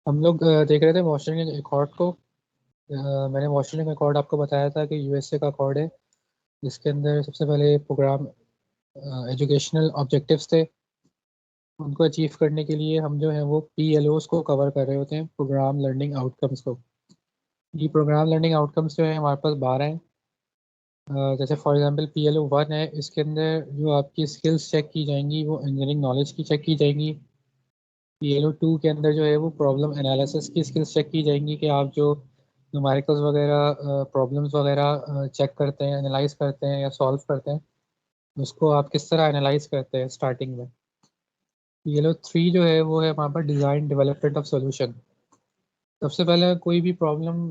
हम लोग देख रहे थे वॉशिंगटन अकॉर्ड को। मैंने वॉशिंगटन अकॉर्ड आपको बताया था कि यूएसए का अकॉर्ड है, जिसके अंदर सबसे पहले प्रोग्राम एजुकेशनल ऑब्जेक्टिव्स थे। उनको अचीव करने के लिए हम जो है वो पीएलओस को कवर कर रहे होते हैं, प्रोग्राम लर्निंग आउटकम्स को। ये प्रोग्राम लर्निंग आउटकम्स जो है हमारे पास 12 हैं। जैसे फॉर एग्जांपल पीएलओ 1 है, इसके अंदर जो आपकी स्किल्स चेक की जाएंगी वो इंजीनियरिंग नॉलेज की चेक की जाएंगी। पीएलओ 2 के अंदर जो है वो प्रॉब्लम एनालिसिस की स्किल्स चेक की जाएंगी कि आप जो न्यूमेरिकल्स वगैरह प्रॉब्लम्स वगैरह चेक करते हैं, एनालाइज करते हैं या सॉल्व करते हैं, उसको आप किस तरह एनालाइज करते हैं स्टार्टिंग में। पीएलओ 3 जो है वो है वहाँ पर डिज़ाइन डेवलपमेंट ऑफ सॉल्यूशन। सबसे पहले कोई भी प्रॉब्लम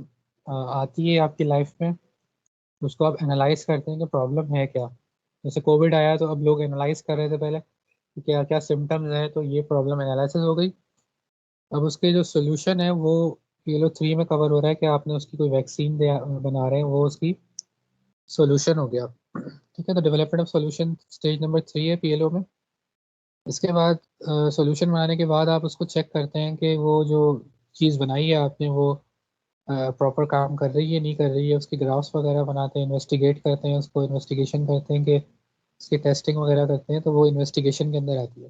आती है आपकी लाइफ में, उसको आप एनालाइज करते हैं कि प्रॉब्लम है क्या। जैसे कोविड आया तो अब लोग एनालाइज कर रहे थे पहले कि क्या क्या सिम्टम्स हैं, तो ये प्रॉब्लम एनालिसिस हो गई। अब उसके जो सोल्यूशन है वो पीएलओ 3 में कवर हो रहा है कि आपने उसकी कोई वैक्सीन बना रहे हैं, वो उसकी सोल्यूशन हो गया। ठीक है, तो development of solution stage number 3 है पीएलओ में। इसके बाद सोल्यूशन बनाने के बाद आप उसको चेक करते हैं कि वो जो चीज़ बनाई है आपने वो प्रॉपर काम कर रही है नहीं कर रही है। उसकी ग्राफ्स वगैरह बनाते हैं, इन्वेस्टिगेट करते हैं, उसको इन्वेस्टिगेशन करते हैं कि उसकी टेस्टिंग वगैरह करते हैं, तो वो इन्वेस्टिगेशन के अंदर आती है।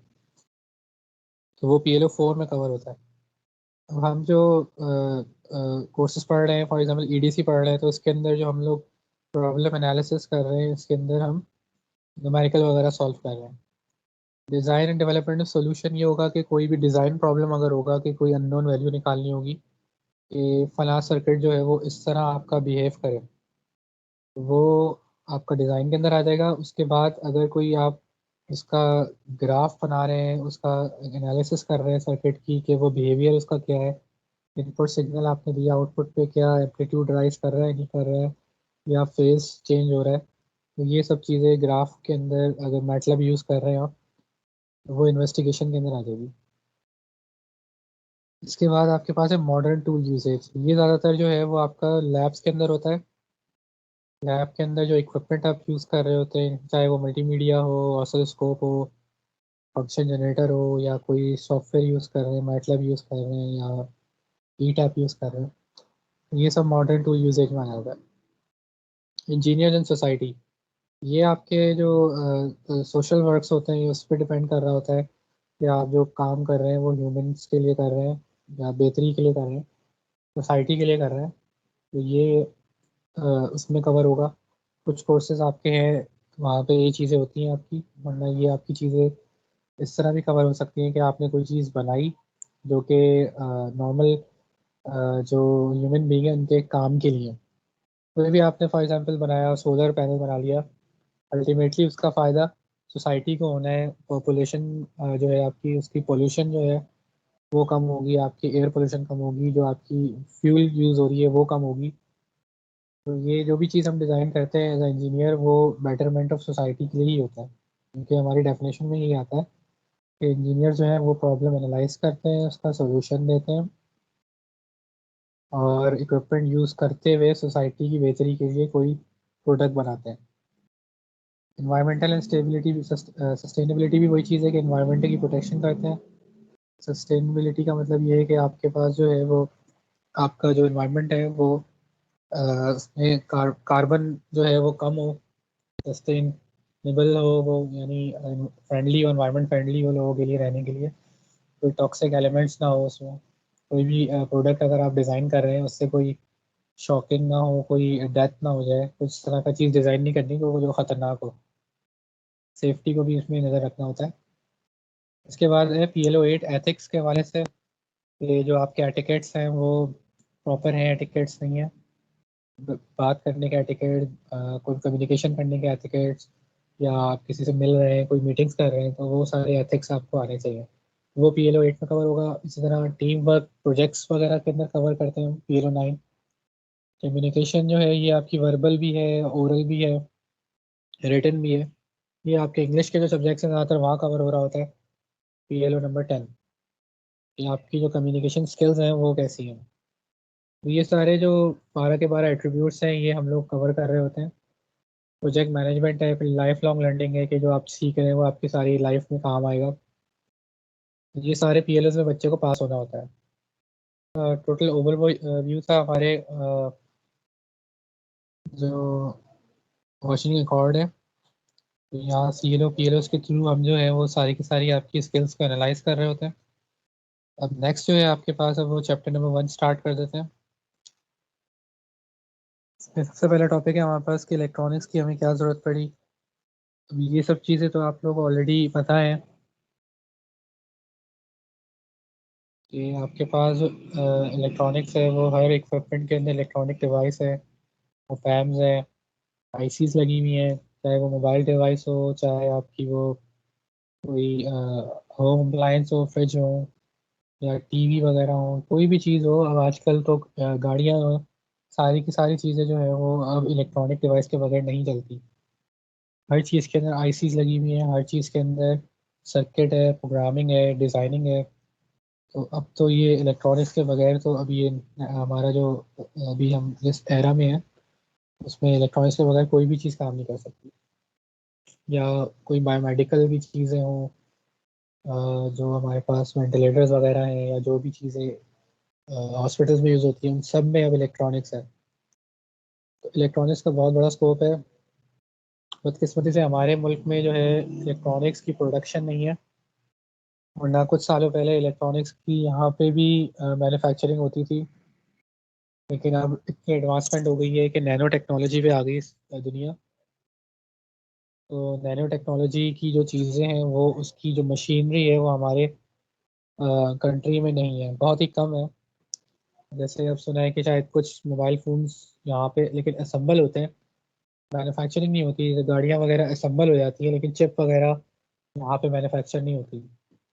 तो वो पीएलओ 4 में कवर होता है। अब हम जो कोर्सेज पढ़ रहे हैं, फॉर एग्जांपल ईडीसी पढ़ रहे हैं, तो इसके अंदर जो हम लोग प्रॉब्लम एनालिसिस कर रहे हैं, इसके अंदर हम न्यूमेरिकल वगैरह सॉल्व कर रहे हैं। डिज़ाइन एंड डेवलपमेंट सोल्यूशन ये होगा कि कोई भी डिज़ाइन प्रॉब्लम अगर होगा कि कोई अननोन वैल्यू निकालनी होगी कि फलां सर्किट जो है वो इस तरह आपका बिहेव करे, तो वो आपका डिज़ाइन के अंदर आ जाएगा। उसके बाद अगर कोई आप उसका ग्राफ बना रहे हैं, उसका एनालिसिस कर रहे हैं सर्किट की कि वो बिहेवियर उसका क्या है, इनपुट सिग्नल आपने दिया, आउटपुट पे क्या एम्पलीट्यूड राइज कर रहा है नहीं कर रहा है, या फेज चेंज हो रहा है, तो ये सब चीज़ें ग्राफ के अंदर अगर मैटलब यूज़ कर रहे हो तो वो इन्वेस्टिगेशन के अंदर आ जाएगी। इसके बाद आपके पास है मॉडर्न टूल यूसेज। ये ज़्यादातर जो है वो आपका लैब्स के अंदर होता है। लैब के अंदर जो इक्विपमेंट आप यूज़ कर रहे होते हैं, चाहे वो मल्टीमीडिया हो, ऑसिलोस्कोप हो, फंक्शन जनरेटर हो, या कोई सॉफ्टवेयर यूज़ कर रहे हैं, मैटलब यूज़ कर रहे हैं, या ई टैप यूज़ कर रहे हैं, ये सब मॉडर्न टूल यूसेज में आ जाता है। इंजीनियर एंड सोसाइटी, ये आपके जो सोशल वर्क्स होते हैं उस पर डिपेंड कर रहा होता है कि आप जो काम कर रहे हैं वो ह्यूमंस के लिए कर रहे हैं या बेहतरी के लिए कर रहे हैं, सोसाइटी के लिए कर रहे हैं, तो ये उसमें कवर होगा। कुछ कोर्सेज आपके हैं वहाँ पे ये चीज़ें होती हैं आपकी, वरना ये आपकी चीज़ें इस तरह भी कवर हो सकती हैं कि आपने कोई चीज़ बनाई जो कि नॉर्मल जो ह्यूमन बीइंग है उनके काम के लिए। कोई भी आपने फॉर एग्जांपल बनाया, सोलर पैनल बना लिया, अल्टीमेटली उसका फ़ायदा सोसाइटी को होना है। पॉपुलेशन जो है आपकी, उसकी पोल्यूशन जो है वो कम होगी, आपकी एयर पोल्यूशन कम होगी, जो आपकी फ्यूल यूज़ हो रही है वो कम होगी। तो ये जो भी चीज़ हम डिज़ाइन करते हैं एज इंजीनियर, वो बेटरमेंट ऑफ सोसाइटी के लिए ही होता है, क्योंकि हमारी डेफिनेशन में यही आता है कि इंजीनियर जो है वो प्रॉब्लम एनालाइज करते हैं, उसका सोल्यूशन देते हैं, और इक्विपमेंट यूज़ करते हुए सोसाइटी की बेहतरी के लिए कोई प्रोडक्ट बनाते हैं। इन्वायरमेंटल एंड स्टेबिलिटी भी, सस्टेनेबिलिटी भी वही चीज़ है कि इन्वायरमेंट की प्रोटेक्शन करते हैं। सस्टेनेबिलिटी का मतलब ये है कि आपके पास जो है वो आपका जो इन्वायरमेंट है वो उसमें कार्बन जो है वो कम हो, सस्टेनेबल हो वो, यानी फ्रेंडली हो, इन्वायरमेंट फ्रेंडली हो लोगों के लिए रहने के लिए, कोई टॉक्सिक एलिमेंट्स ना हो उसमें। कोई भी प्रोडक्ट अगर आप डिज़ाइन कर रहे हैं उससे कोई शॉकिंग ना हो, कोई डेथ ना हो जाए, कुछ तरह का चीज़ डिज़ाइन नहीं करनी को जो ख़तरनाक हो। सेफ्टी को भी उसमें नज़र रखना होता है। इसके बाद है पीएलओ 8 एथिक्स के हवाले से। ये जो आपके एटिकेट्स हैं वो प्रॉपर हैं, एटिकेट्स नहीं है। बात करने के एटिकेट, कोई कम्युनिकेशन करने के एटिकेट्स, या आप किसी से मिल रहे हैं, कोई मीटिंग्स कर रहे हैं, तो वो सारे एथिक्स आपको आने चाहिए। वो पीएलओ 8 में कवर होगा। इसी तरह टीम वर्क प्रोजेक्ट्स वगैरह के अंदर कवर करते हैं पीएलओ 9। कम्युनिकेशन जो है ये आपकी वर्बल भी है, ओरल भी है, रिटन भी है। ये आपके इंग्लिश के जो सब्जेक्ट्स हैं ज़्यादातर वहाँ कवर हो रहा होता है पीएलओ नंबर 10। ये आपकी जो कम्युनिकेशन स्किल्स हैं वो कैसी हैं। तो ये सारे जो 12 के 12 एट्रीब्यूट्स हैं ये हम लोग कवर कर रहे होते हैं। प्रोजेक्ट मैनेजमेंट है, फिर लाइफ लॉन्ग लर्निंग है कि जो आप सीख रहे हैं वो आपकी सारी लाइफ में काम आएगा। ये सारे पीएलएस में बच्चे को पास होना होता है। टोटल ओवरव्यू था हमारे जो वॉशिंग अकॉर्ड है। तो यहाँ C L O P L O के थ्रू हम जो है वो सारी की सारी आपकी स्किल्स को एनालाइज कर रहे होते हैं। अब नेक्स्ट जो है आपके पास, अब वो चैप्टर नंबर 1 स्टार्ट कर देते हैं। इसमें सबसे पहला टॉपिक है हमारे पास कि इलेक्ट्रॉनिक्स की हमें क्या ज़रूरत पड़ी। अब ये सब चीज़ें तो आप लोग ऑलरेडी पता है कि आपके पास इलेक्ट्रॉनिक्स है वो हर इक्विपमेंट के अंदर इलेक्ट्रॉनिक डिवाइस है, वो पैम्स है, आईसीज लगी हुई हैं, चाहे वो मोबाइल डिवाइस हो, चाहे आपकी वो कोई होम अप्लायंस हो, फ्रिज हो या टीवी वगैरह हो, कोई भी चीज़ हो। अब आजकल तो गाड़ियाँ हो, सारी की सारी चीज़ें जो है वो अब इलेक्ट्रॉनिक डिवाइस के बगैर नहीं चलती। हर चीज़ के अंदर आईसीज लगी हुई हैं, हर चीज़ के अंदर सर्किट है, प्रोग्रामिंग है, डिज़ाइनिंग है। तो अब तो ये इलेक्ट्रॉनिक्स के बगैर तो अब ये हमारा जो अभी हम जिस एरा में है उसमें इलेक्ट्रॉनिक्स के बगैर कोई भी चीज़ काम नहीं कर सकती। या कोई बायोमेडिकल भी चीज़ें हों, जो हमारे पास वेंटिलेटर्स वगैरह हैं, या जो भी चीज़ें हॉस्पिटल्स में यूज़ होती हैं, उन सब में अब इलेक्ट्रॉनिक्स है। तो इलेक्ट्रॉनिक्स का बहुत बड़ा स्कोप है। बदकिस्मती से हमारे मुल्क में जो है इलेक्ट्रॉनिक्स की प्रोडक्शन नहीं है, वरना कुछ सालों पहले इलेक्ट्रॉनिक्स की यहाँ पे भी मैन्युफैक्चरिंग होती थी। लेकिन अब इतनी एडवांसमेंट हो गई है कि नैनो टेक्नोलॉजी पे आ गई इस दुनिया। तो नैनो टेक्नोलॉजी की जो चीज़ें हैं वो उसकी जो मशीनरी है वो हमारे कंट्री में नहीं है, बहुत ही कम है। जैसे अब सुना है कि शायद कुछ मोबाइल फ़ोन्स यहाँ पे लेकिन असेंबल होते हैं, मैन्युफैक्चरिंग नहीं होती। तो गाड़ियाँ वगैरह असेंबल हो जाती है लेकिन चिप वगैरह यहाँ पे मैन्युफैक्चर नहीं होती।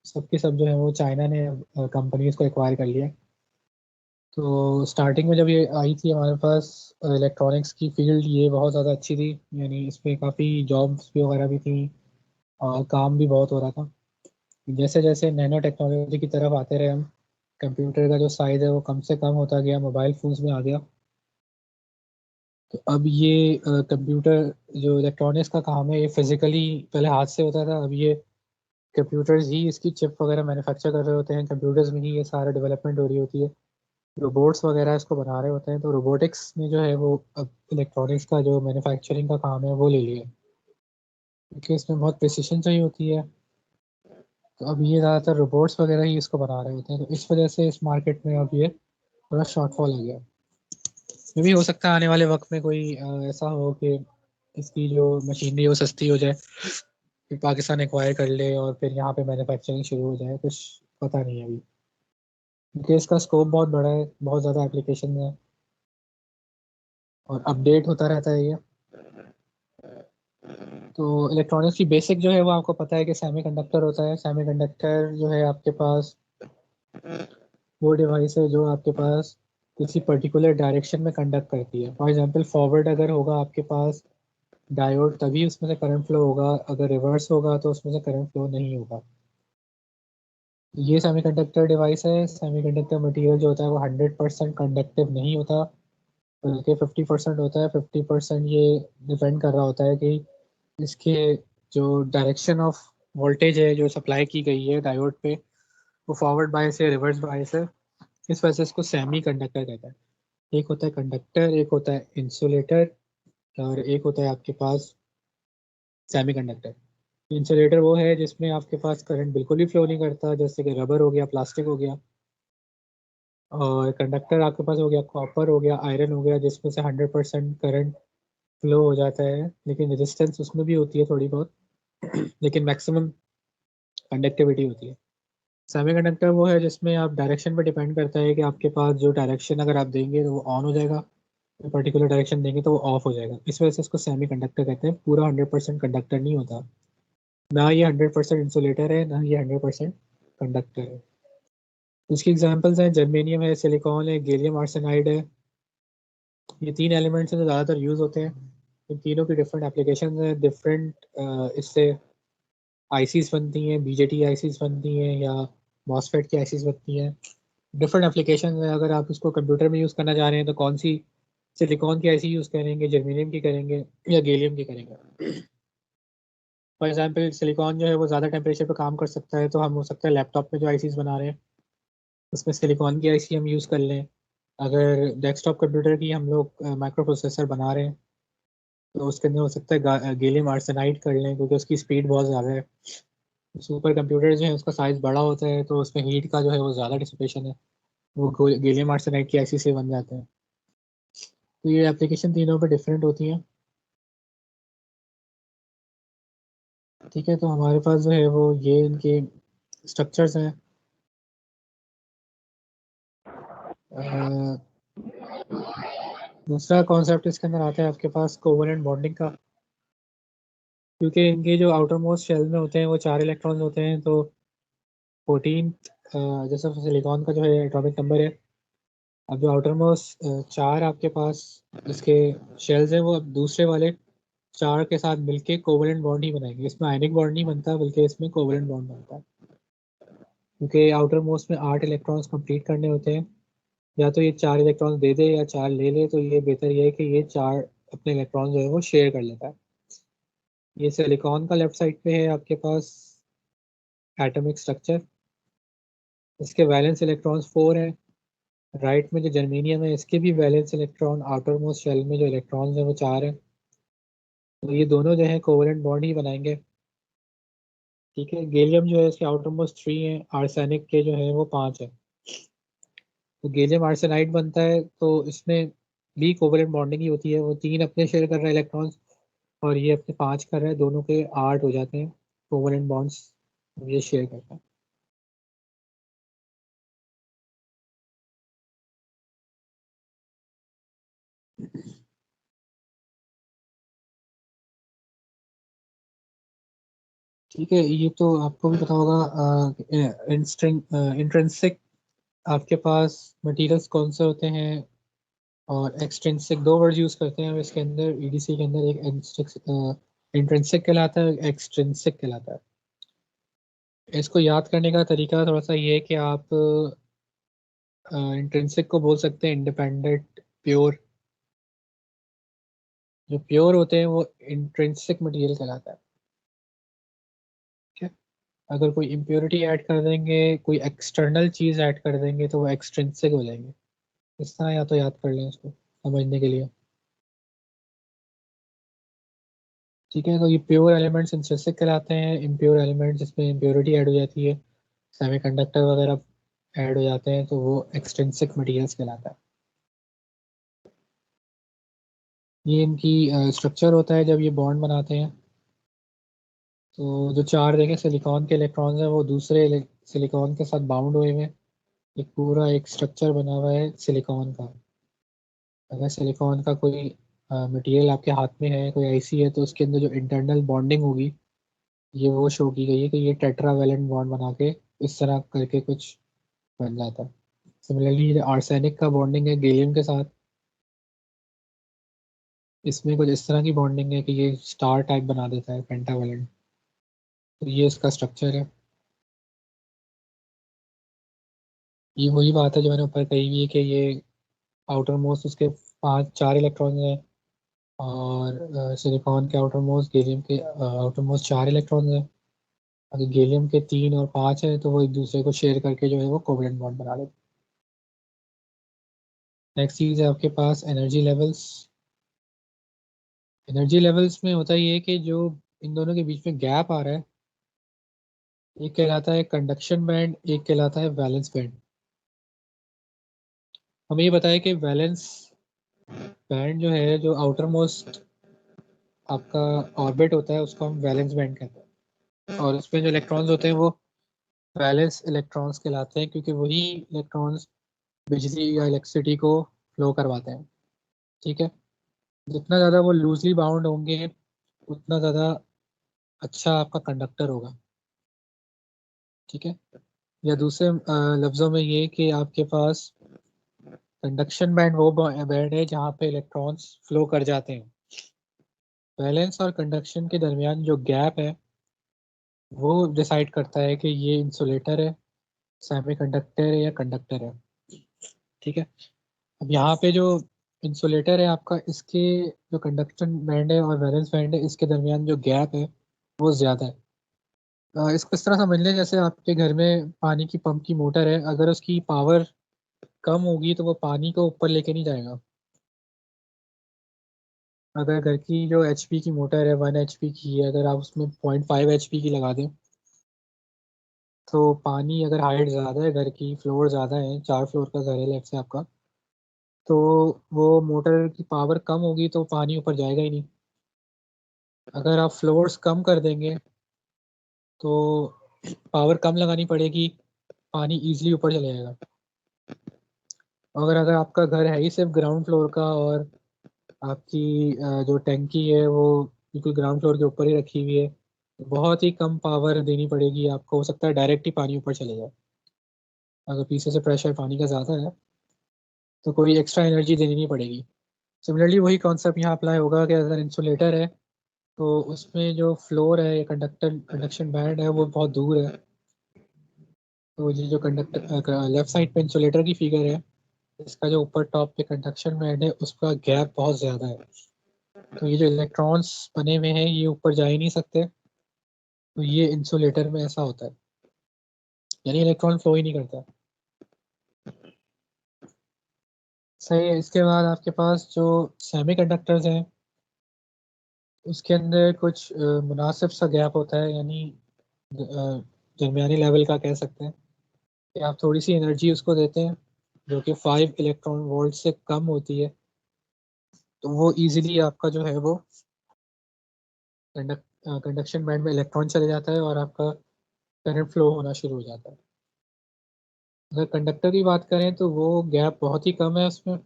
सब की सब जो है वो चाइना ने कंपनीज को एक्वायर कर लिया। तो स्टार्टिंग में जब ये आई थी हमारे पास इलेक्ट्रॉनिक्स की फील्ड, ये बहुत ज़्यादा अच्छी थी, यानी इस पे काफ़ी जॉब्स भी वगैरह भी थी और काम भी बहुत हो रहा था। जैसे जैसे नैनो टेक्नोलॉजी की तरफ आते रहे हम, कंप्यूटर का जो साइज़ है वो कम से कम होता गया, मोबाइल फोन्स में आ गया। तो अब ये कंप्यूटर जो इलेक्ट्रॉनिक्स का काम है ये फिजिकली पहले हाथ से होता था, अब ये कंप्यूटर्स ही इसकी चिप वगैरह मैन्युफैक्चर कर रहे होते हैं, कंप्यूटर्स में ही ये सारा डेवलपमेंट हो रही होती है, रोबोट्स वगैरह इसको बना रहे होते हैं। तो रोबोटिक्स में जो है वो अब इलेक्ट्रॉनिक्स का जो मैन्युफैक्चरिंग का काम है वो ले लिया, क्योंकि इसमें बहुत प्रिसिशन चाहिए होती है। तो अब ये ज़्यादातर रोबोट्स वगैरह ही इसको बना रहे होते हैं, तो इस वजह से इस मार्केट में अब ये थोड़ा शॉर्टफॉल आ गया। ये भी हो सकता है आने वाले वक्त में कोई ऐसा हो कि इसकी जो मशीनरी है वो सस्ती हो जाए, फिर पाकिस्तान एक्वायर कर ले और फिर यहाँ पे मैन्युफैक्चरिंग शुरू हो जाए, कुछ पता नहीं है अभी, क्योंकि इसका स्कोप बहुत बड़ा है, बहुत ज़्यादा एप्लीकेशन है और अपडेट होता रहता है ये। तो इलेक्ट्रॉनिक्स की बेसिक जो है वो आपको पता है कि सेमीकंडक्टर होता है। सेमीकंडक्टर जो है आपके पास वो डिवाइस है जो आपके पास किसी पर्टिकुलर डायरेक्शन में कंडक्ट करती है। फॉर एग्जांपल फॉरवर्ड अगर होगा आपके पास डायोड, तभी उसमें से करंट फ्लो होगा, अगर रिवर्स होगा तो उसमें से करंट फ्लो नहीं होगा। ये सेमीकंडक्टर डिवाइस है। सेमीकंडक्टर मटेरियल जो होता है वो 100% कंडक्टिव नहीं होता, बल्कि 50% होता है। 50% ये डिपेंड कर रहा होता है कि इसके जो डायरेक्शन ऑफ वोल्टेज है जो सप्लाई की गई है डायोड पे, वो फॉरवर्ड बायस है, रिवर्स बायस है। इस वजह से इसको सेमी कंडक्टर कहता है। एक होता है कंडक्टर, एक होता है इंसुलेटर, और एक होता है आपके पास सेमी कंडक्टर। इंसुलेटर वो है जिसमें आपके पास करंट बिल्कुल भी फ्लो नहीं करता, जैसे कि रबर हो गया, प्लास्टिक हो गया। और कंडक्टर आपके पास हो गया कॉपर हो गया, आयरन हो गया, जिसमें से 100% करंट फ्लो हो जाता है, लेकिन रेजिस्टेंस उसमें भी होती है थोड़ी बहुत, लेकिन मैक्सिमम कंडक्टिविटी होती है। सेमीकंडक्टर वो है जिसमें आप डायरेक्शन पे डिपेंड करता है कि आपके पास जो डायरेक्शन अगर आप देंगे तो वो ऑन हो जाएगा, पर्टिकुलर डायरेक्शन देंगे तो वो ऑफ हो जाएगा। इस वजह से इसको सेमी कंडक्टर कहते हैं। पूरा 100% कंडक्टर नहीं होता, ना ये 100% इंसुलेटर है, ना ये 100% कंडक्टर है। उसकी एग्जांपल्स हैं जर्मेनियम है, सिलिकॉन है, गैलियम आर्सेनाइड है। ये तीन एलिमेंट्स हैं जो ज़्यादातर यूज़ होते हैं। इन तीनों की डिफरेंट एप्लीकेशन हैं, डिफरेंट इससे आईसीज बनती हैं, बीजेटी आईसीज बनती हैं, या मॉसफेट की आईसीज बनती हैं। डिफरेंट एप्लीकेशन है। अगर आप इसको कंप्यूटर में यूज़ करना चाह रहे हैं तो कौन सी सिलिकॉन की आईसी यूज़ करेंगे, जर्मेनियम की करेंगे, या गैलियम की करेंगे। फॉर एग्जांपल सिलिकॉन जो है वो ज़्यादा टेम्परेचर पे काम कर सकता है, तो हम हो सकता है लैपटॉप में जो आईसीज बना रहे हैं उसमें सिलिकॉन की आईसी हम यूज़ कर लें। अगर डेस्कटॉप कंप्यूटर की हम लोग माइक्रो प्रोसेसर बना रहे हैं तो उसके अंदर हो सकता है गैलियम आर्सेनाइड कर लें, क्योंकि उसकी स्पीड बहुत ज़्यादा है। सुपर कंप्यूटर जो है उसका साइज़ बड़ा होता है, तो उसमें हीट का जो है वो ज़्यादा डिसिपेशन है, वो गैलियम आर्सेनाइड की आईसी से बन जाते हैं। तो ये एप्लीकेशन तीनों पे डिफरेंट होती हैं। ठीक है, तो हमारे पास जो है वो ये इनके स्ट्रक्चर्स हैं। दूसरा कॉन्सेप्ट इसके अंदर आता है आपके पास कोवलेंट बॉन्डिंग का। क्योंकि इनके जो आउटर मोस्ट शेल में होते हैं वो 4 इलेक्ट्रॉन्स होते हैं, तो 14 जैसे सिलिकॉन का जो है एटॉमिक नंबर है। अब जो आउटर मोस्ट 4 आपके पास इसके शेल्स हैं, वो अब दूसरे वाले 4 के साथ मिलके कोवलेंट बॉन्ड ही बनाएंगे। इसमें आयनिक बॉन्ड नहीं बनता, बल्कि इसमें कोवलेंट बॉन्ड बनता है। क्योंकि आउटर मोस्ट में 8 इलेक्ट्रॉन्स कंप्लीट करने होते हैं, या तो ये 4 इलेक्ट्रॉन्स दे दे या 4 ले ले, तो ये बेहतर ये है कि ये 4 अपने इलेक्ट्रॉन जो है वो शेयर कर लेता है। ये सिलिकॉन का लेफ्ट साइड पे है आपके पास एटॉमिक स्ट्रक्चर। इसके वैलेंस इलेक्ट्रॉन्स 4 हैं। राइट में जो जर्मेनियम है इसके भी valence electron outermost shell में जो इलेक्ट्रॉन्स हैं वो 4 हैं। तो ये दोनों जो है कोवलेंट बॉन्ड ही बनाएंगे। ठीक है, गैलियम जो है इसके आउटर मोस्ट 3 हैं, आर्सेनिक के जो है वो 5 है। तो गैलियम आर्सेनाइड बनता है, तो इसमें भी कोवलेंट बॉन्डिंग ही होती है। वो 3 अपने शेयर कर रहे हैं इलेक्ट्रॉन्स, और ये अपने 5 कर रहे हैं, दोनों के 8 हो जाते हैं कोवलेंट बॉन्ड्स ये शेयर करता है। ठीक है, ये तो आपको भी पता होगा। इंट्रिंसिक आपके पास मटेरियल्स कौन से होते हैं, और एक्सट्रिंसिक, दो वर्ड यूज करते हैं हम इसके अंदर ईडीसी के अंदर। एक इंट्रिंसिक कहलाता है, एक्सट्रिंसिक कहलाता है। इसको याद करने का तरीका थोड़ा सा ये है कि आप इंट्रिंसिक को बोल सकते हैं इंडिपेंडेंट प्योर। जो प्योर होते हैं वो इंट्रिंसिक मटेरियल कहलाता है। ठीक है, अगर कोई इम्प्योरिटी ऐड कर देंगे, कोई एक्सटर्नल चीज़ ऐड कर देंगे, तो वो एक्सट्रिंसिक हो जाएंगे। इस तरह या तो याद कर लें इसको समझने के लिए। ठीक है, तो ये प्योर एलिमेंट्स इंट्रिंसिक कहलाते हैं। इम्प्योर एलिमेंट्स जिसमें इम्प्योरिटी ऐड हो जाती है, सेमीकंडक्टर वगैरह ऐड हो जाते हैं, तो वो एक्सट्रिंसिक मटेरियल्स कहलाता है। ये इनकी स्ट्रक्चर होता है जब ये बॉन्ड बनाते हैं। तो जो 4 देखें सिलिकॉन के इलेक्ट्रॉन्स हैं वो दूसरे सिलिकॉन के साथ बाउंड हुए हुए हैं। एक पूरा एक स्ट्रक्चर बना हुआ है सिलिकॉन का। अगर सिलिकॉन का कोई मटेरियल आपके हाथ में है, कोई आईसी है, तो उसके अंदर जो इंटरनल बॉन्डिंग होगी ये वो शो की गई है कि ये टेट्रावेलेंट बॉन्ड बना के इस तरह करके कुछ बन जाता है। सिमिलरली आर्सेनिक का बॉन्डिंग है गैलियम के साथ, इसमें कुछ इस तरह की बॉन्डिंग है कि ये स्टार टाइप बना देता है, पेंटावेलेंट। तो ये इसका स्ट्रक्चर है। ये वही बात है जो मैंने ऊपर कही हुई है कि ये आउटर मोस्ट उसके 4 इलेक्ट्रॉन हैं, और सिलिकॉन के आउटर मोस्ट, गैलियम के आउटर मोस्ट 4 इलेक्ट्रॉन हैं। अगर गैलियम के 3 और 5 हैं तो वो एक दूसरे को शेयर करके जो है वो कोवलेंट बॉन्ड बना लेते हैं। नेक्स्ट चीज़ है आपके पास एनर्जी लेवल्स। एनर्जी लेवल्स में होता ये है कि जो इन दोनों के बीच में गैप आ रहा है, एक कहलाता है कंडक्शन बैंड, एक कहलाता है वैलेंस बैंड। हमें ये बताया कि वैलेंस बैंड जो है, जो आउटर मोस्ट आपका ऑर्बिट होता है, उसको हम वैलेंस बैंड कहते हैं। और उसमें जो इलेक्ट्रॉन्स होते हैं वो वैलेंस इलेक्ट्रॉन्स कहलाते हैं, क्योंकि वही इलेक्ट्रॉन्स बिजली या इलेक्ट्रिसिटी को फ्लो करवाते हैं। ठीक है, जितना ज़्यादा वो लूजली बाउंड होंगे उतना ज़्यादा अच्छा आपका कंडक्टर होगा। ठीक है, या दूसरे लफ्ज़ों में ये कि आपके पास कंडक्शन बैंड वो बैंड है जहाँ पे इलेक्ट्रॉन्स फ्लो कर जाते हैं। वैलेंस और कंडक्शन के दरमियान जो गैप है वो डिसाइड करता है कि ये इंसुलेटर है, सेमीकंडक्टर है, या कंडक्टर है। ठीक है, अब यहाँ पे जो इंसुलेटर है आपका, इसके जो कंडक्शन बैंड है और वैलेंस बैंड है, इसके दरमियान जो गैप है वो ज़्यादा है। इसको इस तरह समझ लें जैसे आपके घर में पानी की पंप की मोटर है, अगर उसकी पावर कम होगी तो वो पानी को ऊपर लेके नहीं जाएगा। अगर घर की जो एचपी की मोटर है 1 एचपी की है, अगर आप उसमें 0.5 एचपी की लगा दें तो पानी, अगर हाइट ज़्यादा है, घर की फ्लोर ज़्यादा है, 4 फ्लोर का घर है लेट्स से आपका, तो वो मोटर की पावर कम होगी तो पानी ऊपर जाएगा ही नहीं। अगर आप फ्लोर्स कम कर देंगे तो पावर कम लगानी पड़ेगी, पानी इजीली ऊपर चले जाएगा। अगर अगर आपका घर है ही सिर्फ ग्राउंड फ्लोर का और आपकी जो टैंकी है वो बिल्कुल ग्राउंड फ्लोर के ऊपर ही रखी हुई है, तो बहुत ही कम पावर देनी पड़ेगी आपको, हो सकता है डायरेक्ट ही पानी ऊपर चले जाए। अगर पीछे से प्रेशर पानी का ज़्यादा है तो कोई एक्स्ट्रा एनर्जी देनी नहीं पड़ेगी। सिमिलरली वही कॉन्सेप्ट यहाँ अप्लाई होगा कि अगर इंसुलेटर है तो उसमें जो फ्लोर है या कंडक्शन बैंड है वो बहुत दूर है, तो ये जो कंडक्टर लेफ्ट साइड पे इंसुलेटर की फिगर है, इसका जो ऊपर टॉप पे कंडक्शन बैंड है उसका गैप बहुत ज़्यादा है, तो ये जो इलेक्ट्रॉन्स बने हुए हैं ये ऊपर जा ही नहीं सकते, तो ये इंसुलेटर में ऐसा होता है, यानी इलेक्ट्रॉन फ्लो ही नहीं करता। सही है। इसके बाद आपके पास जो सेमीकंडक्टर्स हैं उसके अंदर कुछ मुनासिब सा गैप होता है, यानी दरमियानी लेवल का कह सकते हैं कि आप थोड़ी सी एनर्जी उसको देते हैं जो कि 5 इलेक्ट्रॉन वोल्ट से कम होती है, तो वो इजीली आपका जो है वो कंडक्शन बैंड में इलेक्ट्रॉन चले जाता है और आपका करंट फ्लो होना शुरू हो जाता है। अगर कंडक्टर की बात करें तो वो गैप बहुत ही कम है उसमें,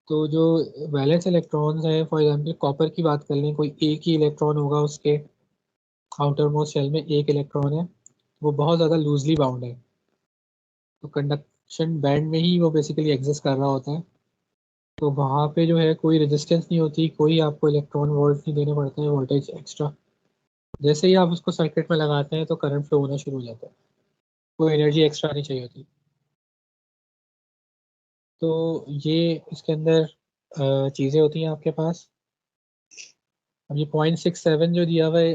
तो जो वैलेंस इलेक्ट्रॉन्स हैं, फॉर एग्जांपल कॉपर की बात कर लें, कोई एक ही इलेक्ट्रॉन होगा उसके आउटर मोस्ट शेल में, एक इलेक्ट्रॉन है, वो बहुत ज़्यादा लूजली बाउंड है, तो कंडक्शन बैंड में ही वो बेसिकली एग्जिस्ट कर रहा होता है, तो वहाँ पे जो है कोई रेजिस्टेंस नहीं होती, कोई आपको इलेक्ट्रॉन वोल्ट नहीं देने पड़ते हैं वोल्टेज एक्स्ट्रा। जैसे ही आप उसको सर्किट में लगाते हैं तो करंट फ्लो होना शुरू हो जाता है, कोई एनर्जी एक्स्ट्रा नहीं चाहिए होती। तो ये इसके अंदर चीज़ें होती हैं आपके पास। अब ये 0.67 जो दिया हुआ है,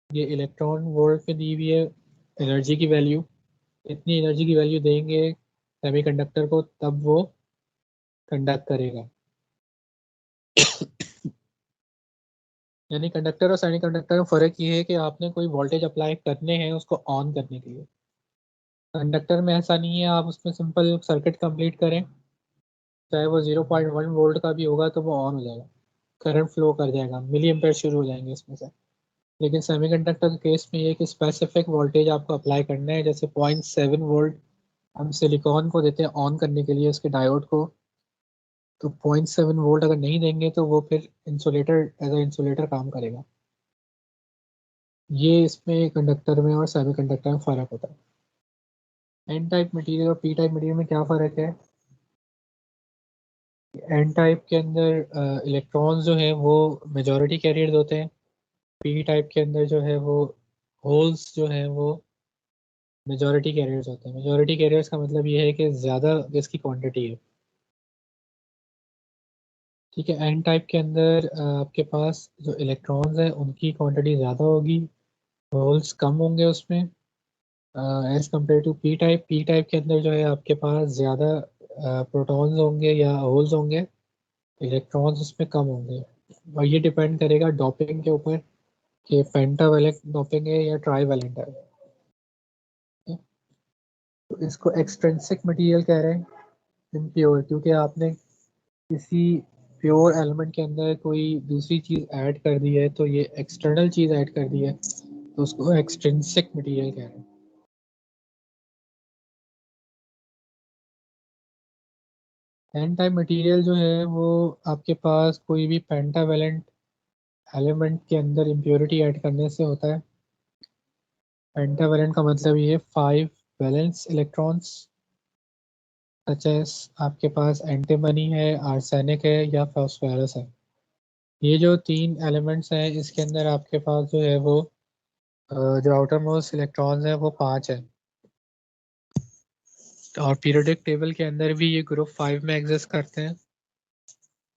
ये इलेक्ट्रॉन वोल्ट में दी हुई है एनर्जी की वैल्यू, इतनी एनर्जी की वैल्यू देंगे सेमीकंडक्टर को तब वो कंडक्ट करेगा। यानी कंडक्टर और सेमीकंडक्टर में फ़र्क ये है कि आपने कोई वोल्टेज अप्लाई करने हैं उसको ऑन करने के लिए। कंडक्टर में ऐसा नहीं है, आप उसमें सिंपल सर्किट कंप्लीट करें, चाहे वो 0.1 वोल्ट का भी होगा तो वो ऑन हो जाएगा, करंट फ्लो कर जाएगा, मिली एम्पेयर शुरू हो जाएंगे इसमें से। लेकिन सेमीकंडक्टर के केस में ये है कि स्पेसिफिक वोल्टेज आपको अप्लाई करना है, जैसे 0.7 वोल्ट हम सिलिकॉन को देते हैं ऑन करने के लिए उसके डायोड को, तो 0.7 वोल्ट अगर नहीं देंगे तो वो फिर इंसुलेटर एज अ इंसुलेटर काम करेगा। ये इसमें कंडक्टर में और सेमीकंडक्टर में फ़र्क होता है। एन टाइप मटेरियल और पी टाइप मटेरियल में क्या फ़र्क है? एन टाइप के अंदर इलेक्ट्रॉन्स जो है वो मेजॉरिटी कैरियर्स होते हैं, पी टाइप के अंदर जो है वो होल्स जो है वो मेजॉरिटी कैरियर्स होते हैं। मेजॉरिटी कैरियर्स का मतलब ये है कि ज़्यादा इसकी क्वांटिटी है। ठीक है, एन टाइप के अंदर आपके पास जो इलेक्ट्रॉन्स हैं उनकी क्वांटिटी ज़्यादा होगी, होल्स कम होंगे उसमें as compare to P type के अंदर जो है आपके पास ज़्यादा प्रोटॉन्स होंगे या होल्स होंगे, इलेक्ट्रॉन्स उसमें कम होंगे। और ये डिपेंड करेगा डोपिंग के ऊपर कि पेंटावेलेंट डोपिंग है या ट्राईवेलेंट है। तो इसको एक्सट्रिंसिक मटेरियल कह रहे हैं, इम्प्योर, क्योंकि आपने किसी प्योर एलिमेंट के अंदर कोई दूसरी चीज़ ऐड कर दी है, तो ये एक्सटर्नल चीज़ ऐड कर दी है, तो उसको एक्सट्रिंसिक मटेरियल कह रहे हैं। एन टाइप मटेरियल जो है वो आपके पास कोई भी पेंटावेलेंट एलिमेंट के अंदर इम्प्योरिटी ऐड करने से होता है। पेंटावेलेंट का मतलब ये 5 वैलेंस इलेक्ट्रॉन्स, सच एस आपके पास एंटीमनी है, आर्सेनिक है या फास्फोरस है। ये जो 3 एलिमेंट्स हैं इसके अंदर आपके पास जो है वो जो आउटर मोस्ट इलेक्ट्रॉन्स हैं वो 5 है, और पीरियोडिक टेबल के अंदर भी ये ग्रुप 5 में एग्जिस्ट करते हैं।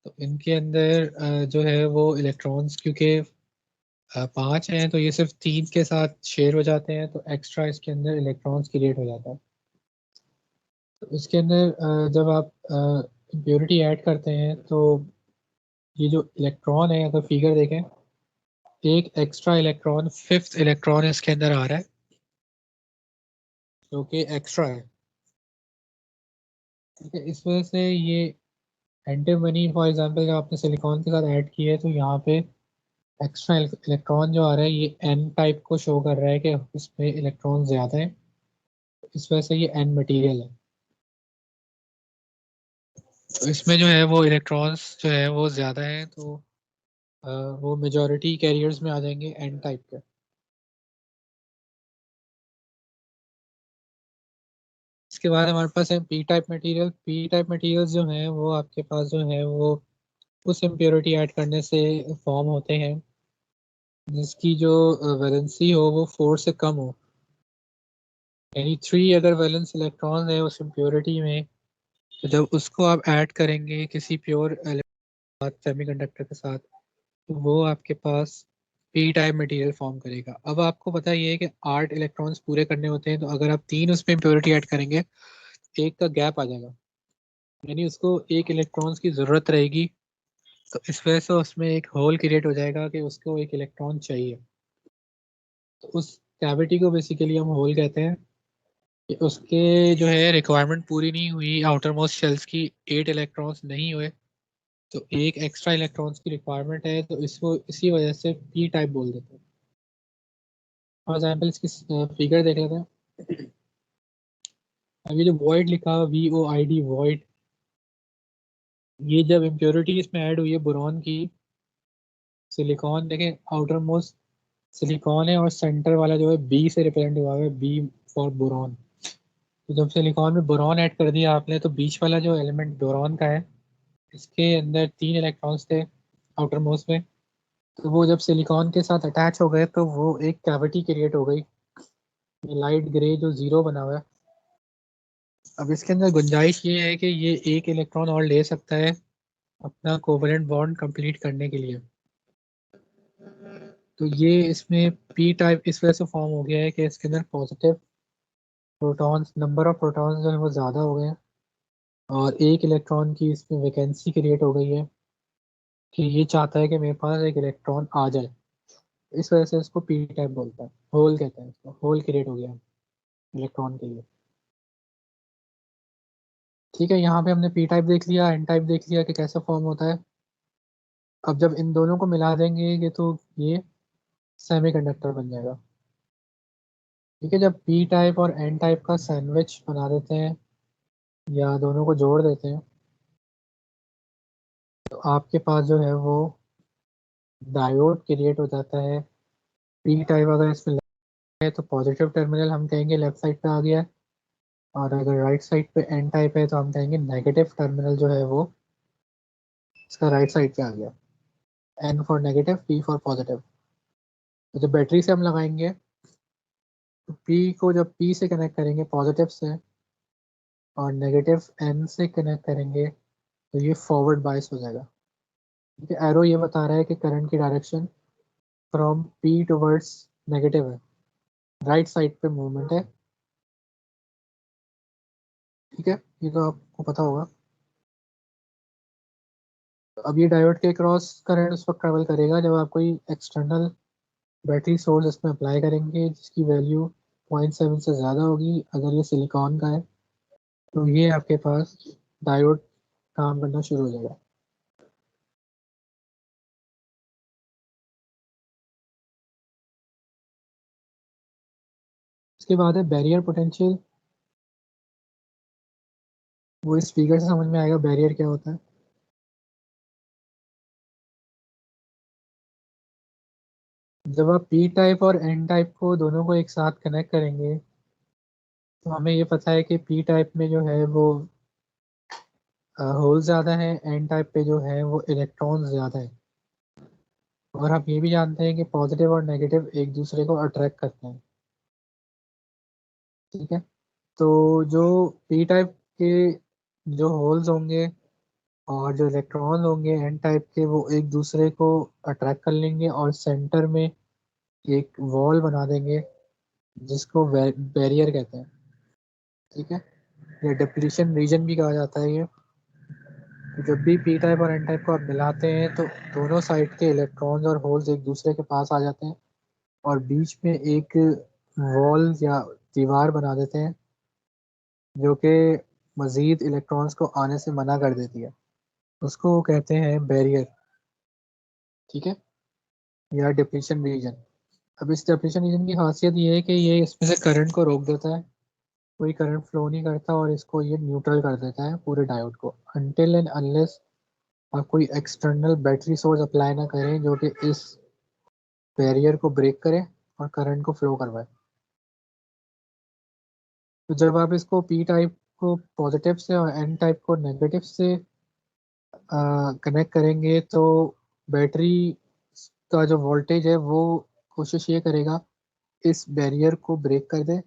तो इनके अंदर जो है वो इलेक्ट्रॉन्स क्योंकि पांच हैं तो ये सिर्फ तीन के साथ शेयर हो जाते हैं, तो एक्स्ट्रा इसके अंदर इलेक्ट्रॉन्स क्रिएट हो जाता है। तो इसके अंदर जब आप इम्प्योरिटी ऐड करते हैं तो ये जो इलेक्ट्रॉन है, अगर फिगर देखें, एक एक्स्ट्रा इलेक्ट्रॉन, फिफ्थ इलेक्ट्रॉन इसके अंदर आ रहा है जो कि एक्स्ट्रा है। ठीक है, इस वजह से ये एंटीमनी फॉर एग्जांपल जब आपने सिलिकॉन के साथ ऐड किया है तो यहाँ पे एक्स्ट्रा इलेक्ट्रॉन जो आ रहा है ये एन टाइप को शो कर रहा है कि इसमें इलेक्ट्रॉन ज़्यादा है, इस वजह से ये एन मटेरियल है। तो इसमें जो है वो इलेक्ट्रॉन्स जो है वो ज़्यादा हैं, तो वो मेजॉरिटी कैरियर्स में आ जाएंगे एन टाइप के। इसके बाद हमारे पास है P type material. P type materials जो हैं वो आपके पास जो है वो उस इम्प्योरिटी ऐड करने से फॉर्म होते हैं जिसकी जो वैलेंसी हो वो फोर से कम हो, यानी थ्री अगर वैलेंस इलेक्ट्रॉन है उस इम्प्योरिटी में, तो जब उसको आप ऐड करेंगे किसी प्योर सेमीकंडक्टर के साथ तो वो आपके पास पी टाइप मटेरियल फॉर्म करेगा। अब आपको पता ये है कि आठ इलेक्ट्रॉन्स पूरे करने होते हैं, तो अगर आप तीन उसमें इम्प्योरिटी ऐड करेंगे एक का गैप आ जाएगा, यानी उसको एक इलेक्ट्रॉन्स की ज़रूरत रहेगी। तो इस वजह से उसमें एक होल क्रिएट हो जाएगा कि उसको एक इलेक्ट्रॉन चाहिए। तो उस कैविटी को बेसिकली हम होल कहते हैं कि उसके जो है रिक्वायरमेंट पूरी नहीं हुई, आउटर मोस्ट शेल्स की एट इलेक्ट्रॉन्स नहीं हुए, तो एक एक्स्ट्रा इलेक्ट्रॉन्स की रिक्वायरमेंट है, तो इसको इसी वजह से पी टाइप बोल देते हैं। फॉर एग्जाम्पल इसकी फिगर देख लेते हैं। अब ये जो वॉइड लिखा हुआ VOID वॉइड, ये जब इम्प्योरिटी इसमें ऐड हुई है बोरॉन की, सिलिकॉन देखें आउटर मोस्ट सिलिकॉन है और सेंटर वाला जो है बी से रिप्रेजेंट हुआ है, बी फॉर बोरॉन। तो जब सिलिकॉन में बोरॉन ऐड कर दिया आपने तो बीच वाला जो एलिमेंट बोरॉन का है इसके अंदर तीन इलेक्ट्रॉन्स थे आउटर मोस्ट में, तो वो जब सिलिकॉन के साथ अटैच हो गए तो वो एक कैविटी क्रिएट हो गई, लाइट ग्रे जो जीरो बना हुआ है। अब इसके अंदर गुंजाइश ये है कि ये एक इलेक्ट्रॉन और ले सकता है अपना कोवलेंट बॉन्ड कंप्लीट करने के लिए। तो ये इसमें पी टाइप इस वजह से फॉर्म हो गया है कि इसके अंदर positive protons, number of protons जो है वो ज़्यादा हो गए हैं और एक इलेक्ट्रॉन की इसमें वैकेंसी क्रिएट हो गई है कि ये चाहता है कि मेरे पास एक इलेक्ट्रॉन आ जाए। इस वजह से इसको पी टाइप बोलता है, होल कहते हैं इसको, होल क्रिएट हो गया इलेक्ट्रॉन के लिए। ठीक है, यहाँ पे हमने पी टाइप देख लिया, एन टाइप देख लिया कि कैसे फॉर्म होता है। अब जब इन दोनों को मिला देंगे ये तो ये सेमीकंडक्टर बन जाएगा। ठीक है, जब पी टाइप और एन टाइप का सैंडविच बना देते हैं या दोनों को जोड़ देते हैं तो आपके पास जो है वो डायोड क्रिएट हो जाता है। पी टाइप अगर इसमें है तो पॉजिटिव टर्मिनल हम कहेंगे लेफ्ट साइड पे आ गया है, और अगर राइट साइड पे एन टाइप है तो हम कहेंगे नेगेटिव टर्मिनल जो है वो इसका राइट साइड पे आ गया। N for negative, P for positive. तो जब बैटरी से हम लगाएंगे तो पी को जब पी से कनेक्ट करेंगे पॉजिटिव से और नेगेटिव एन से कनेक्ट करेंगे तो ये फॉरवर्ड बायस हो जाएगा। ठीक है, एरो ये बता रहा है कि करंट की direction from P towards negative है, राइट साइड पे मूवमेंट है। ठीक है, ये तो आपको पता होगा। अब ये डायोड के क्रॉस करंट उस वक्त ट्रेवल करेगा जब आप कोई एक्सटर्नल बैटरी सोर्स इसमें अप्लाई करेंगे जिसकी वैल्यू 0.7 से ज़्यादा होगी। अगर ये सिलिकॉन का है तो ये आपके पास डायोड काम करना शुरू हो जाएगा। उसके बाद है बैरियर पोटेंशियल, वो इस फिगर से समझ में आएगा बैरियर क्या होता है। जब आप पी टाइप और एन टाइप को दोनों को एक साथ कनेक्ट करेंगे तो हमें ये पता है कि पी टाइप में जो है वो होल ज़्यादा है, एन टाइप पे जो है वो इलेक्ट्रॉन ज़्यादा है। और हम ये भी जानते हैं कि पॉजिटिव और नेगेटिव एक दूसरे को अट्रैक्ट करते हैं। ठीक है, तो जो पी टाइप के जो होल्स होंगे और जो इलेक्ट्रॉन होंगे एन टाइप के वो एक दूसरे को अट्रैक्ट कर लेंगे और सेंटर में एक वॉल बना देंगे जिसको बैरियर कहते हैं। ठीक है, ये डिप्लीशन रीजन भी कहा जाता है ये। तो जब भी पी टाइप और एन टाइप को आप मिलाते हैं तो दोनों साइड के इलेक्ट्रॉन्स और होल्स एक दूसरे के पास आ जाते हैं और बीच में एक वॉल या दीवार बना देते हैं जो कि मजीद इलेक्ट्रॉन्स को आने से मना कर देती है। उसको वो कहते हैं बैरियर। ठीक है, या डिप्लीशन रीजन। अब इस डिप्लीशन रीजन की खासियत ये है कि ये इसमें से करंट को रोक देता है, कोई करंट फ्लो नहीं करता और इसको ये न्यूट्रल कर देता है पूरे डायोड को, अनटिल एंड अनलेस आप कोई एक्सटर्नल बैटरी सोर्स अप्लाई ना करें जो कि इस बैरियर को ब्रेक करे और करंट को फ्लो करवाए। तो जब आप इसको पी टाइप को पॉजिटिव से और एन टाइप को नेगेटिव से कनेक्ट करेंगे तो बैटरी का जो वोल्टेज है वो कोशिश ये करेगा इस बैरियर को ब्रेक कर दे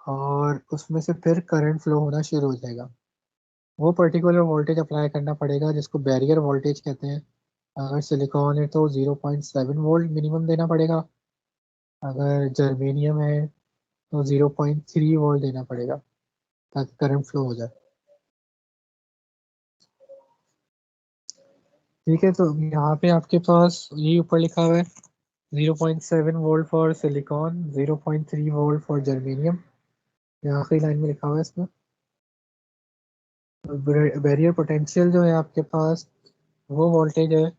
और उसमें से फिर करंट फ्लो होना शुरू हो जाएगा। वो पर्टिकुलर वोल्टेज अप्लाई करना पड़ेगा जिसको बैरियर वोल्टेज कहते हैं। अगर सिलिकॉन है तो 0.7 वोल्ट मिनिमम देना पड़ेगा, अगर जर्मेनियम है तो 0.3 वोल्ट देना पड़ेगा ताकि करंट फ्लो हो जाए। ठीक है, तो यहाँ पे आपके पास ये ऊपर लिखा हुआ है 0.7 volt for silicon, 0.3 volt for germanium. ये आखिरी लाइन में लिखा हुआ है इसमें। बैरियर पोटेंशियल जो है आपके पास वो वोल्टेज है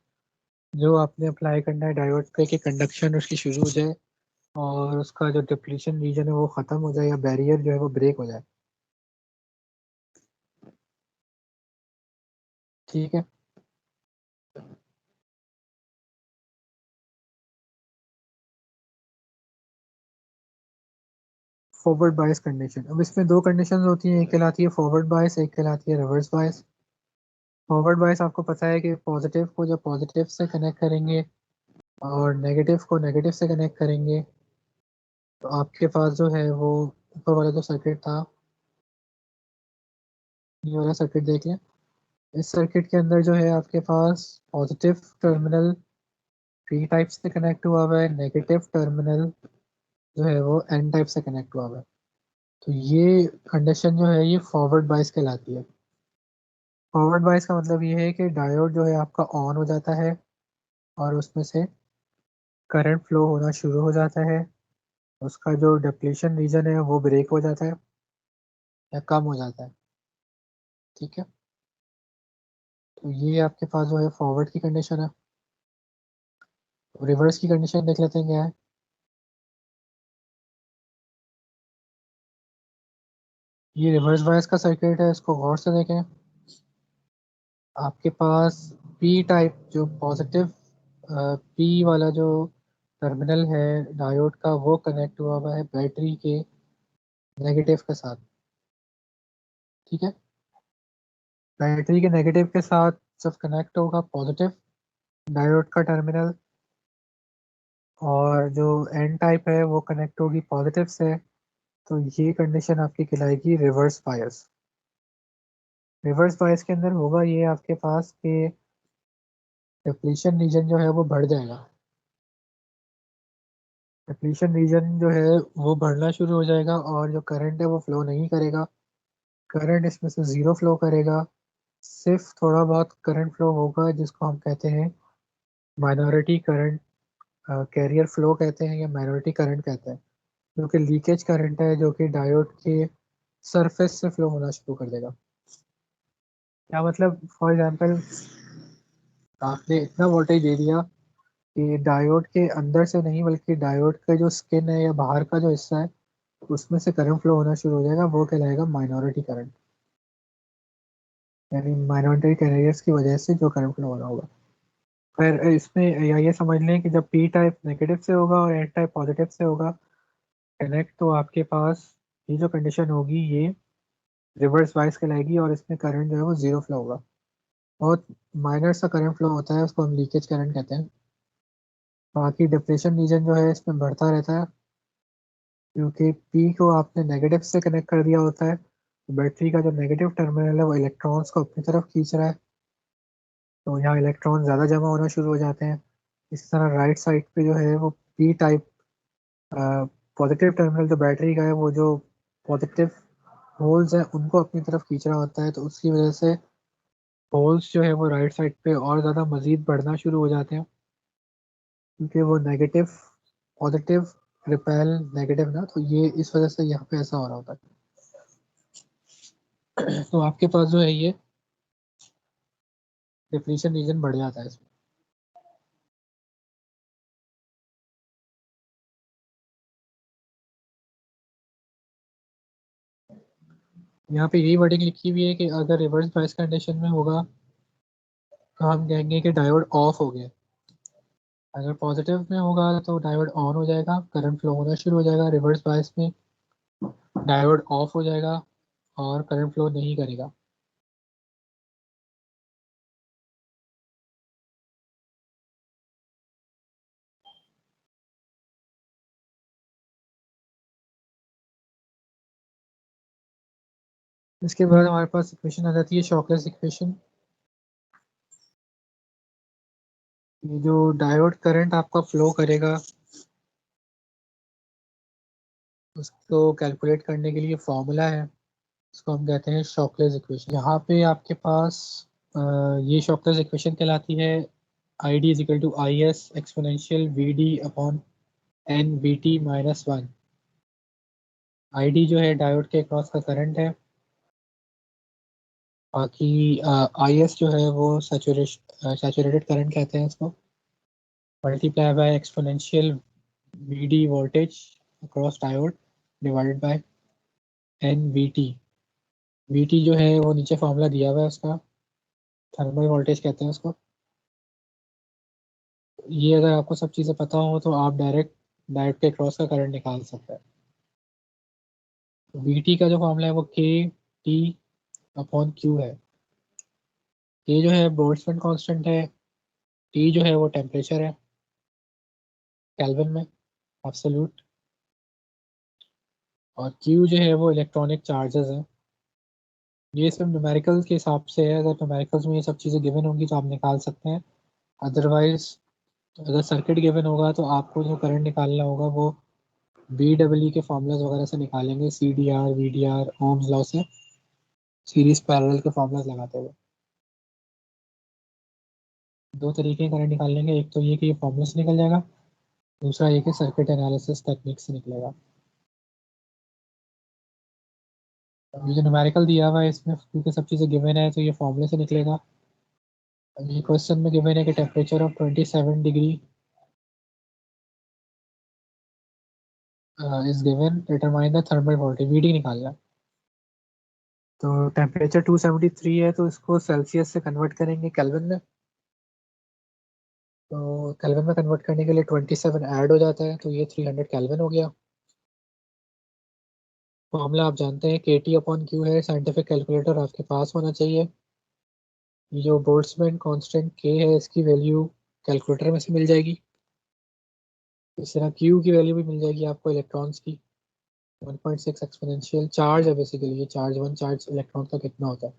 जो आपने अप्लाई करना है डायोड पे कि कंडक्शन उसकी शुरू हो जाए और उसका जो डिप्लीशन रीजन है वो ख़त्म हो जाए या बैरियर जो है वो ब्रेक हो जाए। ठीक है, फॉरवर्ड बायस कंडीशन। अब इसमें दो कंडीशन होती हैं, एक कहलाती है फॉरवर्ड बायस, एक कहलाती है रिवर्स बायस। फॉरवर्ड बायस आपको पता है कि पॉजिटिव को जब पॉजिटिव से कनेक्ट करेंगे और नेगेटिव को नेगेटिव से कनेक्ट करेंगे तो आपके पास जो है वो ऊपर वाला जो सर्किट था, ये वाला सर्किट देख लें। इस सर्किट के अंदर जो है आपके पास पॉजिटिव टर्मिनल पी टाइप से कनेक्ट हुआ हुआ है, नेगेटिव टर्मिनल जो है वो एन टाइप से कनेक्ट हुआ हुआ है। तो ये कंडीशन जो है ये फॉरवर्ड बायस कहलाती है। फॉरवर्ड बायस का मतलब ये है कि डायोड जो है आपका ऑन हो जाता है और उसमें से करंट फ्लो होना शुरू हो जाता है, उसका जो डिप्लीशन रीजन है वो ब्रेक हो जाता है या कम हो जाता है। ठीक है, तो ये आपके पास जो है फॉरवर्ड की कंडीशन है। रिवर्स की कंडीशन देख लेते हैं क्या है। ये रिवर्स बायस का सर्किट है, इसको गौर से देखें। आपके पास पी टाइप जो पॉजिटिव पी वाला जो टर्मिनल है डायोड का वो कनेक्ट हुआ हुआ है बैटरी के नेगेटिव के साथ। ठीक है, बैटरी के नेगेटिव के साथ जब कनेक्ट होगा पॉजिटिव डायोड का टर्मिनल और जो एन टाइप है वो कनेक्ट होगी पॉजिटिव से, तो ये कंडीशन आपकी कहलाएगी रिवर्स बायस। रिवर्स बायस के अंदर होगा ये आपके पास कि डिप्लीशन रीजन जो है वो बढ़ जाएगा। डिप्लीशन रीजन जो है वो बढ़ना शुरू हो जाएगा और जो करंट है वो फ्लो नहीं करेगा, करंट इसमें से ज़ीरो फ्लो करेगा। सिर्फ थोड़ा बहुत करंट फ्लो होगा जिसको हम कहते हैं माइनॉरिटी करंट, कैरियर फ्लो कहते हैं या माइनॉरिटी करंट कहते हैं, जो कि लीकेज करंट है जो कि डायोड के सरफेस से फ्लो होना शुरू कर देगा। क्या मतलब, फॉर एग्जांपल आपने इतना वोल्टेज दे दिया कि डायोड के अंदर से नहीं बल्कि डायोड का जो स्किन है या बाहर का जो हिस्सा है उसमें से करंट फ्लो होना शुरू हो जाएगा, वो कहलाएगा माइनॉरिटी करंट, यानी माइनॉरिटी कैरियर्स की वजह से जो करंट फ्लो हो रहा होगा। फिर इसमें या ये समझ लें कि जब पी टाइप नेगेटिव से होगा और एन टाइप पॉजिटिव से होगा कनेक्ट, तो आपके पास ये जो कंडीशन होगी ये रिवर्स बायस कहलाएगी और इसमें करंट जो है वो जीरो फ्लो होगा। बहुत माइनर सा करंट फ्लो होता है, उसको हम लीकेज करंट कहते हैं। बाकी डिप्रेशन रीजन जो है इसमें बढ़ता रहता है क्योंकि पी को आपने नेगेटिव से कनेक्ट कर दिया होता है, तो बैटरी का जो नेगेटिव टर्मिनल है वो इलेक्ट्रॉन्स को अपनी तरफ खींच रहा है, तो यहाँ इलेक्ट्रॉन ज़्यादा जमा होना शुरू हो जाते हैं। इस तरह राइट साइड पे जो है वो पी टाइप पॉजिटिव टर्मिनल जो बैटरी का है, वो जो पॉजिटिव होल्स हैं उनको अपनी तरफ खींच रहा होता है, तो उसकी वजह से होल्स जो है वो राइट साइड पे और ज़्यादा मजीद बढ़ना शुरू हो जाते हैं, क्योंकि वो नेगेटिव पॉजिटिव रिपेल नेगेटिव ना, तो ये इस वजह से यहाँ पे ऐसा हो रहा होता है। तो आपके पास जो है ये डिप्लीशन रीजन बढ़ जाता है इसमें। यहाँ पे यही वर्डिंग लिखी हुई है कि अगर रिवर्स बायस कंडीशन में होगा तो हम कहेंगे कि डायोड ऑफ हो गया। अगर पॉजिटिव में होगा तो डायोड ऑन हो जाएगा, करंट फ्लो होना शुरू हो जाएगा। रिवर्स बायस में डायोड ऑफ हो जाएगा और करंट फ्लो नहीं करेगा। इसके बाद हमारे पास इक्वेशन आ जाती है शॉकलेस इक्वेशन। ये जो डायोड करंट आपका फ्लो करेगा उसको कैलकुलेट करने के लिए फॉर्मूला है, इसको हम कहते हैं शॉकलेस इक्वेशन। यहाँ पे आपके पास ये शॉकलेस इक्वेशन कहलाती है I D is equal to I S exponential V D upon N V T minus one. I D जो है डायोड के अक्रॉस का करंट है, बाकी आई एस जो है वो सैचुरेटेड करंट कहते हैं इसको, multiply by exponential V D voltage across diode divided by N V T. V T जो है वो नीचे फॉर्मूला दिया हुआ है उसका, थर्मल वोल्टेज कहते हैं उसको। ये अगर आपको सब चीज़ें पता हो तो आप डायरेक्ट डायोड के क्रॉस का करंट निकाल सकते हैं। वी टी का जो फॉर्मूला है वो के टी अपॉन क्यू है। के जो है बोल्ट्जमैन कांस्टेंट है, टी जो है वो टेम्परेचर है केल्विन में एब्सोल्यूट, और क्यू जो है वो इलेक्ट्रॉनिक चार्जेस हैं। ये सब न्यूमेरिकल के हिसाब से है, अगर न्यूमेरिकल्स में ये सब चीज़ें गिवन होंगी तो आप निकाल सकते हैं। अदरवाइज अगर सर्किट गिवन होगा तो आपको जो करंट निकालना होगा वो बी डब्ल्यू के फॉर्मूलाज वगैरह से निकालेंगे, C D R V D R Ohm's law से सीरीज पैरेलल के फॉर्मूलाज लगाते हुए। दो तरीके करंट निकालने के, एक तो ये कि ये फॉर्मूला से निकल जाएगा, दूसरा ये कि सर्किट एनालिसिस टेक्निक से निकलेगा। ये जो न्यूमेरिकल दिया हुआ है इसमें क्योंकि सब चीज़ें गिवन है तो ये फॉर्मूले से निकलेगा। ये क्वेश्चन में गिवन है कि temperature of 27 degree is given, determine the thermal voltage, VD निकालना है। तो टेम्परेचर 273 है तो इसको सेल्सियस से कन्वर्ट करेंगे केल्विन में। तो केल्विन में कन्वर्ट करने के लिए 27 ऐड हो जाता है, तो ये 300 केल्विन हो गया। फॉर्मूला आप जानते हैं के टी अपॉन क्यू है, साइंटिफिक कैलकुलेटर आपके पास होना चाहिए। ये जो बोल्ट्जमैन कांस्टेंट के है इसकी वैल्यू कैलकुलेटर में से मिल जाएगी। इस तरह क्यू की वैल्यू भी मिल जाएगी आपको इलेक्ट्रॉन्स की, 1.6 एक्सपोनेंशियल चार्ज है बेसिकली, ये चार्ज वन चार्ज इलेक्ट्रॉन का कितना होता है,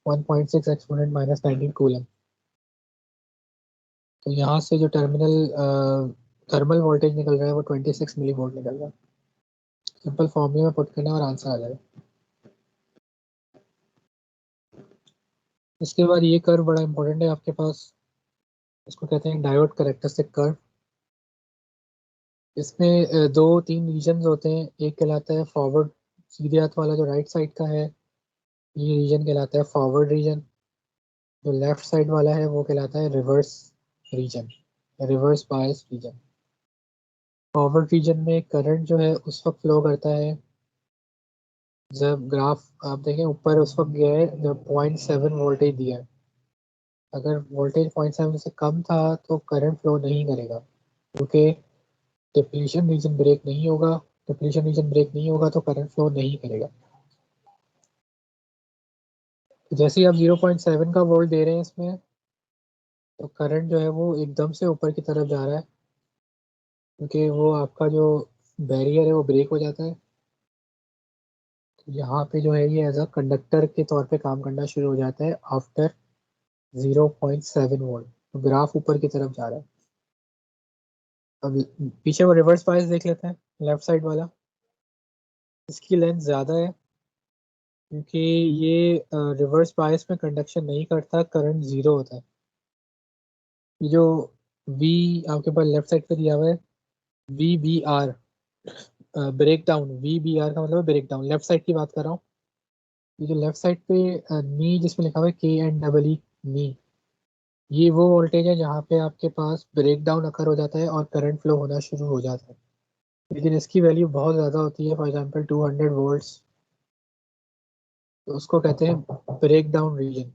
1.6 एक्सपोनेंट माइनस 19 कूलम। तो यहाँ से जो टर्मिनल थर्मल वोल्टेज निकल रहा है वो 26 मिली वोल्ट निकल रहा है। सिंपल फॉर्मूले में पुट करना और आंसर आ जाएगा। इसके बाद ये कर्व बड़ा इंपॉर्टेंट है आपके पास, इसको कहते हैं डायोड कैरेक्टरिस्टिक कर्व। इसमें दो तीन रीजन होते हैं, एक कहलाता है फॉरवर्ड, सीधे हाथ वाला जो राइट साइड का है ये रीजन कहलाता है फॉरवर्ड रीजन। जो लेफ्ट साइड वाला है वो कहलाता है reverse region, reverse bias region. Forward region में करंट जो है उस वक्त फ्लो करता है जब ग्राफ आप देखें ऊपर उस वक्त गया है जब 0.7 वोल्टेज दिया है। अगर वोल्टेज 0.7 से कम था तो करंट फ्लो नहीं करेगा, क्योंकि डिप्लीशन रीजन ब्रेक नहीं होगा। डिप्लीशन रीजन ब्रेक नहीं होगा तो करंट फ्लो नहीं करेगा। तो जैसे ही आप 0.7 का वोल्ट दे रहे हैं इसमें, तो करंट जो है वो एकदम से ऊपर की तरफ जा रहा है, क्योंकि वो आपका जो बैरियर है वो ब्रेक हो जाता है। तो यहाँ पे जो है ये एज अ कंडक्टर के तौर पे काम करना शुरू हो जाता है आफ्टर 0.7 वोल्ट। तो ग्राफ ऊपर की तरफ जा रहा है। अब पीछे वो रिवर्स बायस देख लेते हैं, लेफ्ट साइड वाला। इसकी लेंथ ज़्यादा है क्योंकि ये रिवर्स बायस में कंडक्शन नहीं करता, करंट ज़ीरो होता है। ये जो वी आपके पास लेफ्ट साइड पे दिया हुआ है, V B R, break down, V B R का मतलब ब्रेक डाउन, लेफ्ट साइड की बात कर रहा हूँ। ये जो लेफ्ट साइड पे नी जिसमें लिखा हुआ है के एन डबल ई नी, ये वो वोल्टेज है जहाँ पे आपके पास ब्रेक डाउन अकर हो जाता है और करंट फ्लो होना शुरू हो जाता है। लेकिन इसकी वैल्यू बहुत ज़्यादा होती है, फॉर एग्जांपल 200 वोल्ट्स, तो उसको कहते हैं ब्रेक डाउन रीजन।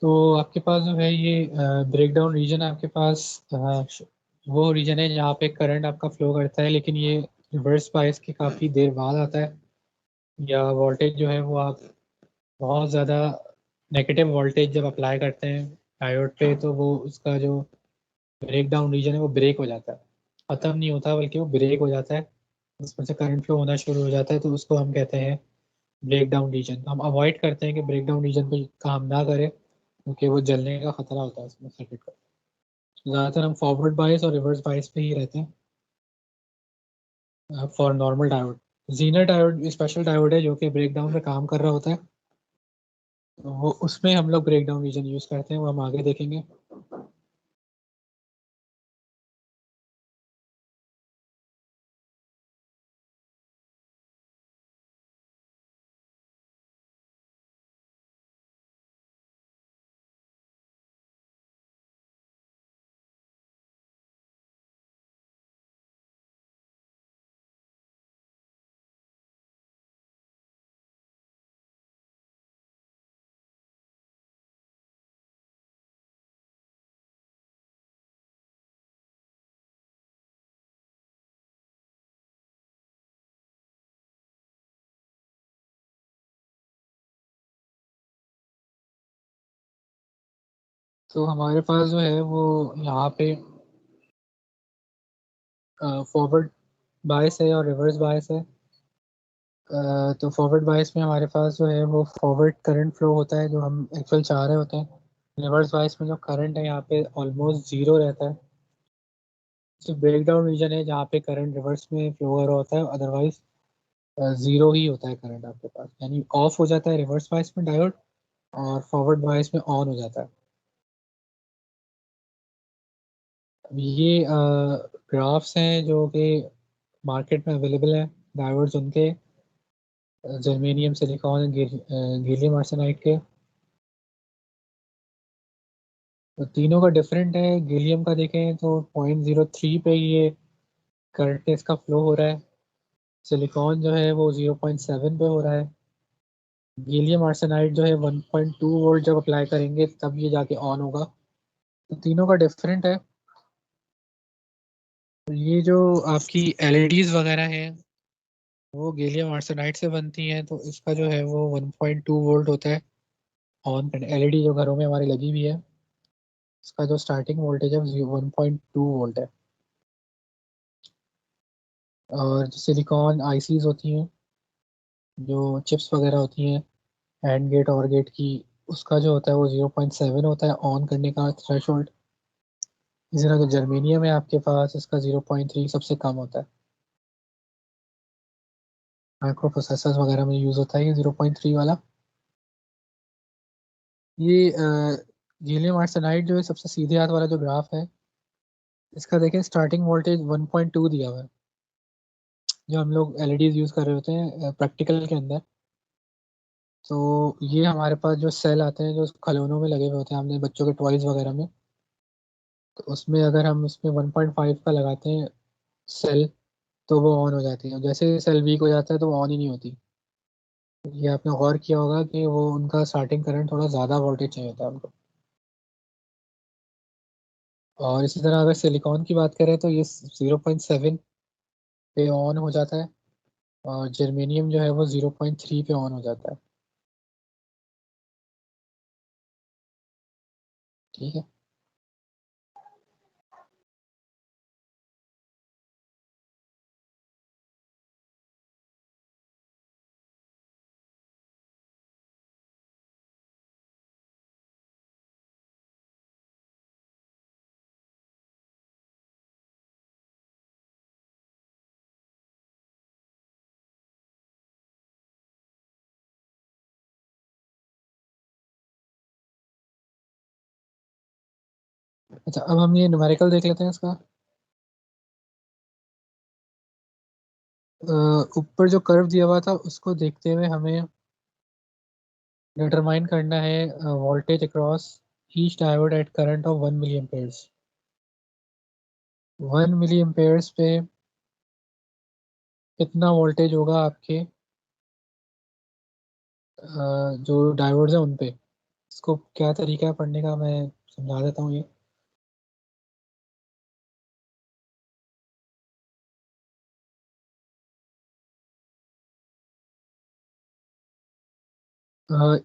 तो आपके पास जो है ये ब्रेक डाउन रीजन, आपके पास वो रीजन है जहाँ पे करंट आपका फ्लो करता है, लेकिन ये रिवर्स बायस के काफ़ी देर बाद आता है, या वोल्टेज जो है वो आप बहुत ज़्यादा नेगेटिव वोल्टेज जब अप्लाई करते हैं डायोड पे, तो वो उसका जो ब्रेक डाउन रीजन है वो ब्रेक हो जाता है, ख़त्म नहीं होता बल्कि वो ब्रेक हो जाता है, उसमें से करंट फ्लो होना शुरू हो जाता है, तो उसको हम कहते हैं ब्रेक डाउन रीजन। हम अवॉइड करते हैं कि ब्रेक डाउन रीजन पे काम ना करें, क्योंकि वो जलने का खतरा होता है उसमें सर्किट का। ज़्यादातर हम फॉरवर्ड बायस और रिवर्स बायस पे ही रहते हैं for normal diode. Zener diode special diode है जो कि ब्रेक डाउन पे काम कर रहा होता है, तो वो उसमें हम लोग ब्रेक डाउन रीजन यूज़ करते हैं, वो हम आगे देखेंगे। तो हमारे पास जो है वो यहाँ पे फॉरवर्ड बायस है और रिवर्स बायस है। तो फॉरवर्ड बायस में हमारे पास जो है वो फॉरवर्ड करंट फ्लो होता है जो हम एक्चुअल चाह रहे होते हैं। रिवर्स बायस में जो करंट है यहाँ पे ऑलमोस्ट ज़ीरो रहता है। सिर्फ ब्रेक डाउन रीजन है जहाँ पे करंट रिवर्स में फ्लो हो रहा होता है, अदरवाइज ज़ीरो ही होता है करंट आपके पास, यानी ऑफ हो जाता है रिवर्स बायस में डायोड और फॉरवर्ड बायस में ऑन हो जाता है। अब ये ग्राफ्स हैं जो कि मार्केट में अवेलेबल हैं, डायोड्स उनके जर्मेनियम सिलिकॉन गैलियम आर्सेनाइड के। तो तीनों का डिफरेंट है। गैलियम का देखें तो 0.03 पे ये करंट इसका फ्लो हो रहा है, सिलिकॉन जो है वो 0.7 पे हो रहा है, गैलियम आर्सेनाइड जो है 1.2 वोल्ट जब अप्लाई करेंगे तब ये जाके ऑन होगा। तो तीनों का डिफरेंट है। तो ये जो आपकी एलईडीज वगैरह हैं वो गैलियम आर्सेनाइड से बनती हैं, तो इसका जो है वो 1.2 वोल्ट होता है ऑन। एलईडी जो घरों में हमारी लगी हुई है इसका जो स्टार्टिंग वोल्टेज है 1.2 वोल्ट है। और जो सिलिकॉन आईसीज होती हैं, जो चिप्स वगैरह होती हैं एंड गेट और गेट की, उसका जो होता है वो 0.7 होता है ऑन करने का थ्रेश होल्ड। इसी तरह जो जर्मेनियम है आपके पास, इसका 0.3 सबसे कम होता है। माइक्रो प्रोसेसर्स वगैरह में यूज़ होता है ये 0.3 वाला। ये गैलियम आर्सेनाइड जो है सबसे सीधे हाथ वाला जो ग्राफ है, इसका देखें स्टार्टिंग वोल्टेज 1.2 दिया हुआ है। जो हम लोग एलईडीज यूज़ कर रहे होते हैं प्रैक्टिकल के अंदर, तो ये हमारे पास जो सेल आते हैं जो खिलौनों में लगे हुए होते हैं, हमने बच्चों के टॉयज वगैरह में, तो उसमें अगर हम उसमें 1.5 का लगाते हैं सेल, तो वो ऑन हो जाती है। जैसे ही सेल वीक हो जाता है तो वो ऑन ही नहीं होती। ये आपने गौर किया होगा कि वो उनका स्टार्टिंग करंट थोड़ा ज़्यादा वोल्टेज चाहिए होता है उनको। और इसी तरह अगर सिलिकॉन की बात करें तो ये 0.7 पे ऑन हो जाता है, और जर्मेनियम जो है वो 0.3 पे ऑन हो जाता है। ठीक है। अच्छा, अब हम ये न्यूमेरिकल देख लेते हैं इसका। ऊपर जो कर्व दिया हुआ था उसको देखते हुए हमें डिटरमाइन करना है voltage across each diode at current of 1 milliamperes. 1 milliamperes पे कितना वोल्टेज होगा आपके जो डायोड्स हैं उन पे। इसको क्या तरीका है पढ़ने का, मैं समझा देता हूँ ये।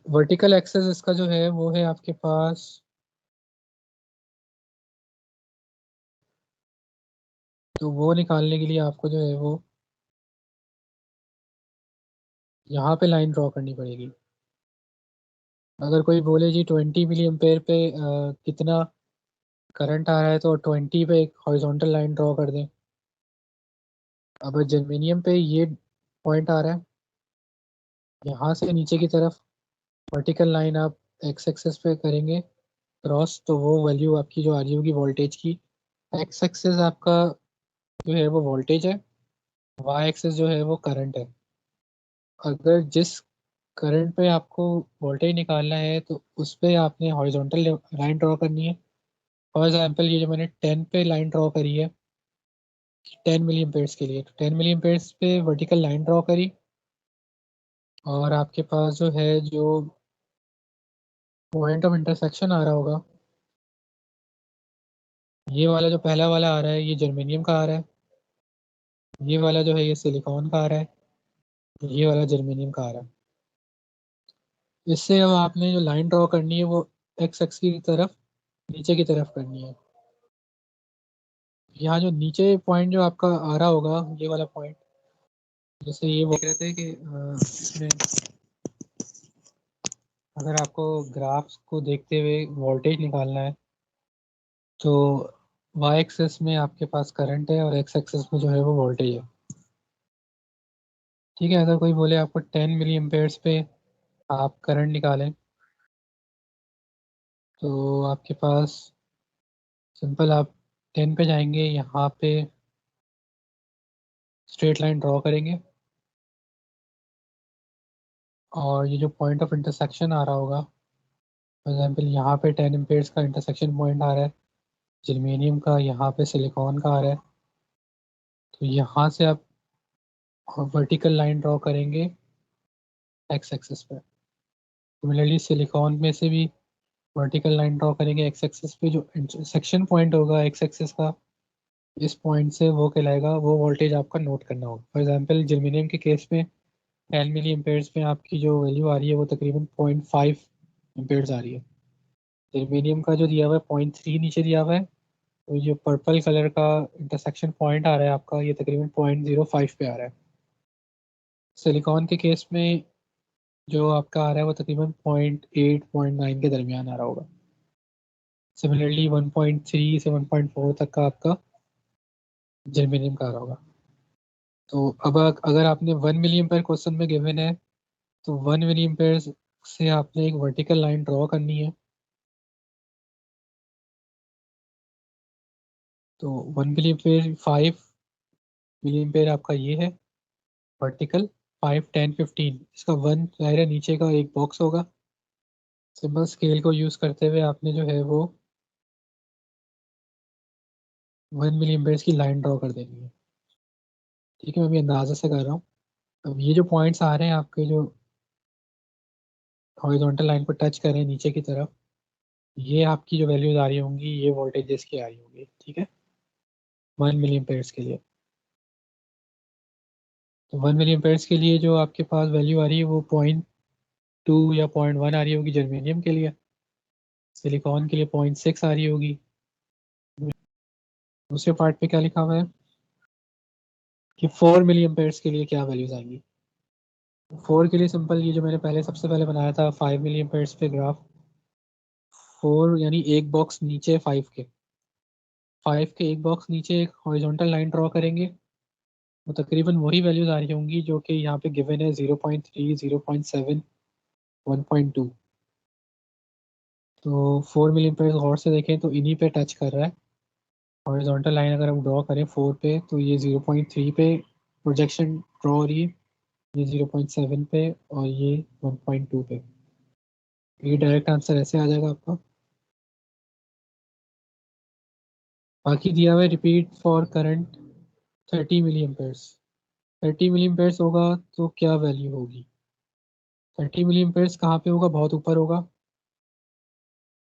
वर्टिकल एक्सेस इसका जो है वो है आपके पास, तो वो निकालने के लिए आपको जो है वो यहाँ पे लाइन ड्रॉ करनी पड़ेगी। अगर कोई बोले जी 20 मिली एम्पेयर पे कितना करंट आ रहा है, तो 20 पे एक हॉरिजॉन्टल लाइन ड्रॉ कर दें। अब जर्मेनियम पे ये पॉइंट आ रहा है, यहाँ से नीचे की तरफ वर्टिकल लाइन आप एक्स एक्सेस पे करेंगे क्रॉस, तो वो वैल्यू आपकी जो आ रही होगी वोल्टेज की। एक्स एक्सेस आपका जो है वो वोल्टेज है, वाई एक्सेस जो है वो करंट है। अगर जिस करंट पे आपको वोल्टेज निकालना है तो उस पे आपने हॉरिजॉन्टल लाइन ड्रॉ करनी है। फॉर एग्जांपल ये जो मैंने 10 पे लाइन ड्रॉ करी है 10 मिली एम्पेयर्स के लिए, तो 10 मिली एम्पेयर्स पे वर्टिकल लाइन ड्रॉ करी, और आपके पास जो है जो पॉइंट ऑफ इंटरसेक्शन आ रहा होगा, ये वाला जो पहला वाला आ रहा है ये जर्मेनियम का आ रहा है, ये वाला जो है ये सिलिकॉन का आ रहा है, ये वाला जर्मेनियम का आ रहा है। इससे अब आपने जो लाइन ड्रॉ करनी है वो एक्स एक्स की तरफ नीचे की तरफ करनी है। यहाँ जो नीचे पॉइंट जो आपका आ रहा होगा ये वाला पॉइंट, जैसे ये वो देख रहे थे कि इसमें अगर आपको ग्राफ्स को देखते हुए वोल्टेज निकालना है, तो वाई एक्सेस में आपके पास करंट है और एक्स एक्सेस में जो है वो वोल्टेज है। ठीक है, अगर कोई बोले आपको 10 मिली एम्पेयर्स पे आप करंट निकालें, तो आपके पास सिंपल आप 10 पे जाएंगे, यहाँ पे स्ट्रेट लाइन ड्रॉ करेंगे, और ये जो पॉइंट ऑफ इंटरसेक्शन आ रहा होगा, फॉर एग्जाम्पल यहाँ पे 10 एम्पेयर्स का इंटरसेक्शन पॉइंट आ रहा है जर्मेनियम का, यहाँ पे सिलिकॉन का आ रहा है, तो यहाँ से आप वर्टिकल लाइन ड्रॉ करेंगे एक्स एक्सिस पे। सिमिलरली सिलिकॉन में से भी वर्टिकल लाइन ड्रॉ करेंगे एक्स एक्सिस पे, जो इंटरसेक्शन पॉइंट होगा एक्स एक्सिस का इस पॉइंट से वो कहलाएगा, वो वोल्टेज आपका नोट करना होगा। फॉर एग्जांपल जर्मेनियम के केस में 10 मिली एम्पेयर्स में आपकी जो वैल्यू आ रही है वो तकरीबन 0.5 एम्पेयर्स आ रही है। जर्मेनियम का जो दिया हुआ है 0.3 नीचे दिया हुआ है, तो जो पर्पल कलर का इंटरसेक्शन पॉइंट आ रहा है आपका ये तकरीबन 0.05 पे आ रहा है। सिलिकॉन के केस में जो आपका आ रहा है वो तकरीबन 0.8 0.9 के दरमियान आ रहा होगा। सिमिलरली 1.3 से 1.4 तक का आपका जर्मेनियम का आ रहा होगा। तो अब अगर आपने 1 मिली एम्पेयर क्वेश्चन में गिवन है, तो 1 मिली एम्पेयर से आपने एक वर्टिकल लाइन ड्रॉ करनी है। तो 1 मिली एम्पेयर 5 मिली एम्पेयर आपका ये है वर्टिकल, 5 10 15, इसका 1 जाहिर है नीचे का एक बॉक्स होगा। सिंपल स्केल को यूज करते हुए आपने जो है वो 1 मिली एम्पेयर की लाइन ड्रॉ कर देनी है। ठीक है, मैं अभी अंदाजे से कर रहा हूँ। अब ये जो पॉइंट्स आ रहे हैं आपके जो हॉरिजॉन्टल लाइन पर टच कर रहे हैं नीचे की तरफ, ये आपकी जो वैल्यूज आ रही होंगी ये वोल्टेजेस की आ रही होंगी, ठीक है, 1 मिली एम्पेयर्स के लिए। तो 1 मिली एम्पेयर्स के लिए जो आपके पास वैल्यू आ रही है वो 0.2 या 0.1 आ रही होगी जर्मेनियम के लिए। सिलिकॉन के लिए 0.6 आ रही होगी। दूसरे पार्ट पे क्या लिखा हुआ है कि 4 मिली एम्पेयर्स के लिए क्या वैल्यूज आएंगी। 4 के लिए सिंपल, ये जो मैंने पहले सबसे पहले बनाया था 5 मिली एम्पेयर्स पे ग्राफ, 4 यानी एक बॉक्स नीचे 5 के एक बॉक्स नीचे एक हॉरिजॉन्टल लाइन ड्रॉ करेंगे। वो तकरीबन वही वैल्यूज आ रही होंगी जो कि यहाँ पे गिवन है, 0.3, 0.7, 1.2। तो 4 मिली एम्पेयर्स गौर से देखें तो इन्हीं पे टच कर रहा है। हॉरिजॉन्टल लाइन अगर हम ड्रॉ करें 4 पे तो ये 0.3 पे प्रोजेक्शन ड्रॉ हो रही है, ये 0.7 पे, और ये 1.2 पे। ये डायरेक्ट आंसर ऐसे आ जाएगा आपका। बाकी दिया हुआ है repeat for current 30 milliamperes. 30 milliamperes होगा तो क्या वैल्यू होगी। 30 मिली एम्पेयर्स कहाँ पे होगा, बहुत ऊपर होगा।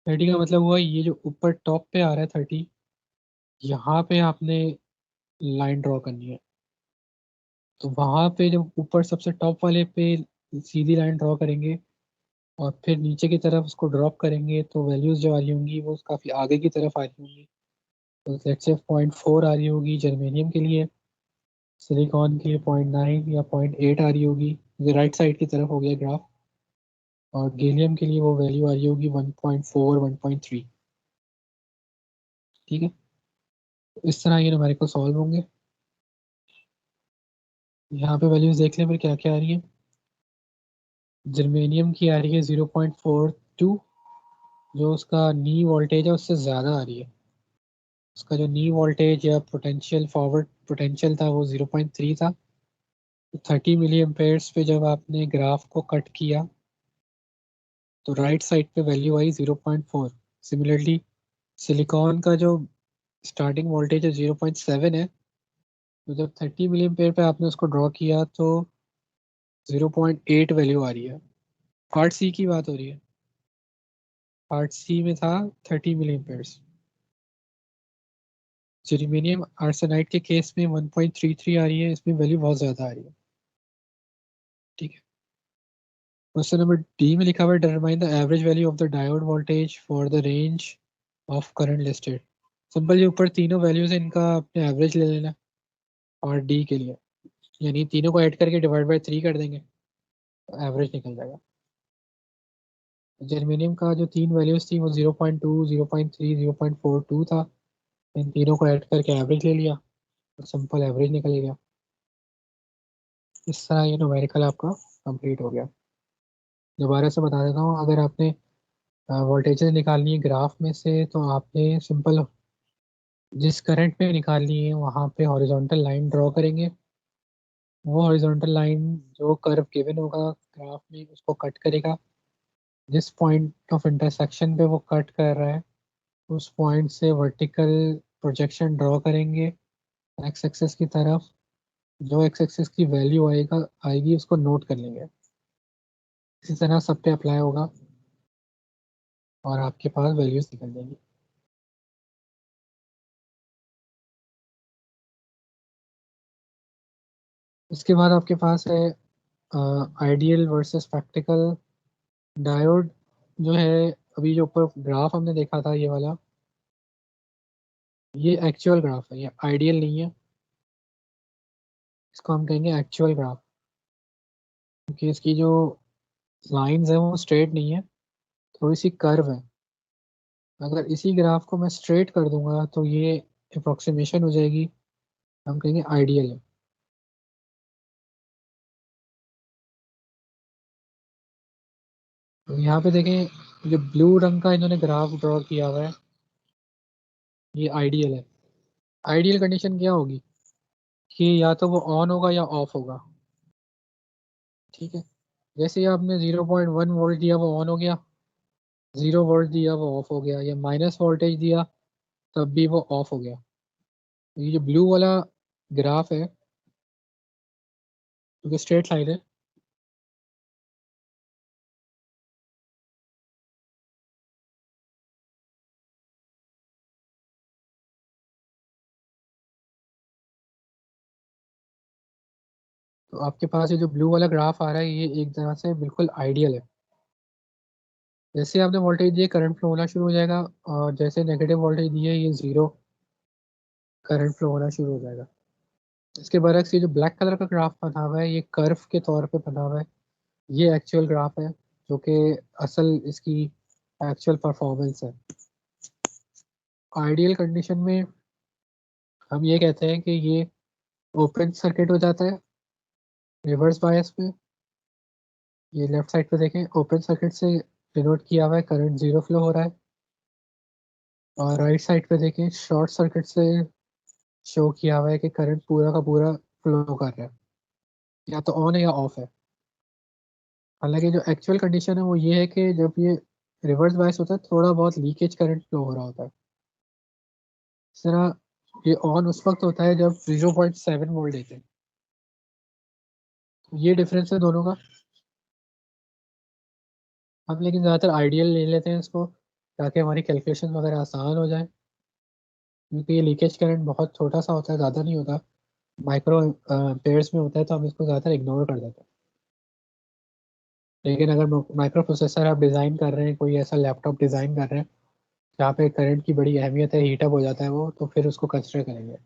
30 का मतलब हुआ ये जो ऊपर टॉप पे आ रहा है 30, यहाँ पे आपने लाइन ड्रॉ करनी है। तो वहां पे जब ऊपर सबसे टॉप वाले पे सीधी लाइन ड्रॉ करेंगे और फिर नीचे की तरफ उसको ड्रॉप करेंगे तो वैल्यूज जो आ रही होंगी वो काफ़ी आगे की तरफ आ रही होंगी। तो लेट्स से 0.4 आ रही होगी जर्मेनियम के लिए, सिलिकॉन के लिए 0.9 या 0.8 आ रही होगी, ये राइट साइड की तरफ हो गया ग्राफ। और गैलियम के लिए वो वैल्यू आ रही होगी 1.4, 1.3। ठीक है, तो इस तरह ये न्यूमेरिकल सॉल्व होंगे। यहाँ पे वैल्यूज देख लें फिर क्या क्या आ रही है। जर्मेनियम की आ रही है 0.42, जो उसका नी वोल्टेज है उससे ज़्यादा आ रही है। उसका जो नी वोल्टेज या पोटेंशियल, फॉरवर्ड पोटेंशियल था वो 0.3 था। तो 30 मिली एम्पेयर्स पे जब आपने ग्राफ को कट किया तो राइट साइड पे वैल्यू आई 0.4। सिमिलरली सिलिकॉन का जो स्टार्टिंग वोल्टेज है 0.7 है, तो जब 30 मिली एम्पेयर पे आपने उसको ड्रॉ किया तो 0.8 वैल्यू आ रही है। पार्ट सी की बात हो रही है, पार्ट सी में था 30 मिली एम्पेयर्स। जर्मेनियम आर्सेनाइड के केस में 1.33 आ रही है, इसमें वैल्यू बहुत ज़्यादा आ रही है। ठीक है, क्वेश्चन नंबर डी में लिखा हुआ है determine the average value of the diode voltage for the range of current listed. Simple, ये ऊपर तीनों वैल्यूज हैं इनका आपने एवरेज ले लेना पार्ट डी के लिए, यानी तीनों को ऐड करके डिवाइड बाय 3 कर देंगे तो एवरेज निकल जाएगा। जर्मेनियम का जो तीन वैल्यूज थी वो 0.2, 0.3, 0.42 था। इन तीनों को ऐड करके एवरेज ले लिया और सिंपल एवरेज निकल गया। इस तरह ये न्यूमेरिकल आपका कंप्लीट हो गया। दोबारा से बता देता हूँ, अगर आपने वोल्टेजेस निकालनी है ग्राफ में से तो आपने सिंपल जिस करंट पे निकालनी है वहाँ पे हॉरिजॉन्टल लाइन ड्रॉ करेंगे। वो हॉरिजॉन्टल लाइन जो कर्व गिवन होगा ग्राफ में उसको कट करेगा। जिस पॉइंट ऑफ इंटरसेक्शन पे वो कट कर रहा है उस पॉइंट से वर्टिकल प्रोजेक्शन ड्रॉ करेंगे एक्स एक्सिस की तरफ। जो एक्स एक्सिस की वैल्यू आएगा आएगी उसको नोट कर लेंगे। इसी तरह सब पे अप्लाई होगा और आपके पास वैल्यूज निकल जाएंगी। उसके बाद आपके पास है आइडियल वर्सेस प्रैक्टिकल डायोड। जो है अभी जो ऊपर ग्राफ हमने देखा था ये वाला, ये एक्चुअल ग्राफ है, ये आइडियल नहीं है। इसको हम कहेंगे एक्चुअल ग्राफ, क्योंकि इसकी जो लाइंस है वो स्ट्रेट नहीं है, थोड़ी सी कर्व है। अगर इसी ग्राफ को मैं स्ट्रेट कर दूंगा तो ये अप्रोक्सीमेशन हो जाएगी, हम कहेंगे आइडियल है। तो यहाँ पे देखें जो ब्लू रंग का इन्होंने ग्राफ ड्रॉ किया हुआ है ये आइडियल है। आइडियल कंडीशन क्या होगी कि या तो वो ऑन होगा या ऑफ होगा। ठीक है, जैसे ही आपने 0.1 वोल्ट दिया वो ऑन हो गया, 0 वोल्ट दिया वो ऑफ हो गया, या माइनस वोल्टेज दिया तब भी वो ऑफ हो गया। तो ये जो ब्लू वाला ग्राफ है क्योंकि स्ट्रेट लाइन है, तो आपके पास ये जो ब्लू वाला ग्राफ आ रहा है, ये एक तरह से बिल्कुल आइडियल है। जैसे आपने वोल्टेज दिए, करंट फ्लो होना शुरू हो जाएगा, और जैसे नेगेटिव वोल्टेज दिए, ये जीरो करंट फ्लो होना शुरू हो जाएगा। इसके बरक्स ये जो ब्लैक कलर का ग्राफ बना हुआ है, ये कर्व के तौर पे बना हुआ है। ये एक्चुअल ग्राफ है, जो कि असल इसकी एक्चुअल परफॉर्मेंस है। आइडियल कंडीशन में हम ये कहते हैं कि ये ओपन सर्किट हो जाता है रिवर्स बायस में। ये लेफ्ट साइड पे देखें, ओपन सर्किट से डिनोट किया हुआ है, करंट जीरो फ्लो हो रहा है। और राइट साइड पे देखें, शॉर्ट सर्किट से शो किया हुआ है कि करंट पूरा का पूरा फ्लो कर रहा है, या तो ऑन है या ऑफ है। हालांकि जो एक्चुअल कंडीशन है वो ये है कि जब ये रिवर्स बायस होता है, थोड़ा बहुत लीकेज करंट फ्लो हो रहा होता है। इस तरह ये ऑन उस वक्त होता है जब 0.7 वोल्ट देते हैं। तो ये डिफरेंस है दोनों का। हम लेकिन ज़्यादातर आइडियल ले लेते हैं इसको, ताकि हमारी कैलकुलेशन वगैरह आसान हो जाए, क्योंकि ये लीकेज करंट बहुत छोटा सा होता है, ज़्यादा नहीं होता, माइक्रो पेयर्स में होता है, तो हम इसको ज़्यादातर इग्नोर कर देते हैं। लेकिन अगर माइक्रो प्रोसेसर आप डिज़ाइन कर रहे हैं, कोई ऐसा लैपटॉप डिज़ाइन कर रहे हैं जहाँ पे करंट की बड़ी अहमियत है, हीटअप हो जाता है वो, तो फिर उसको कंसिडर करेंगे।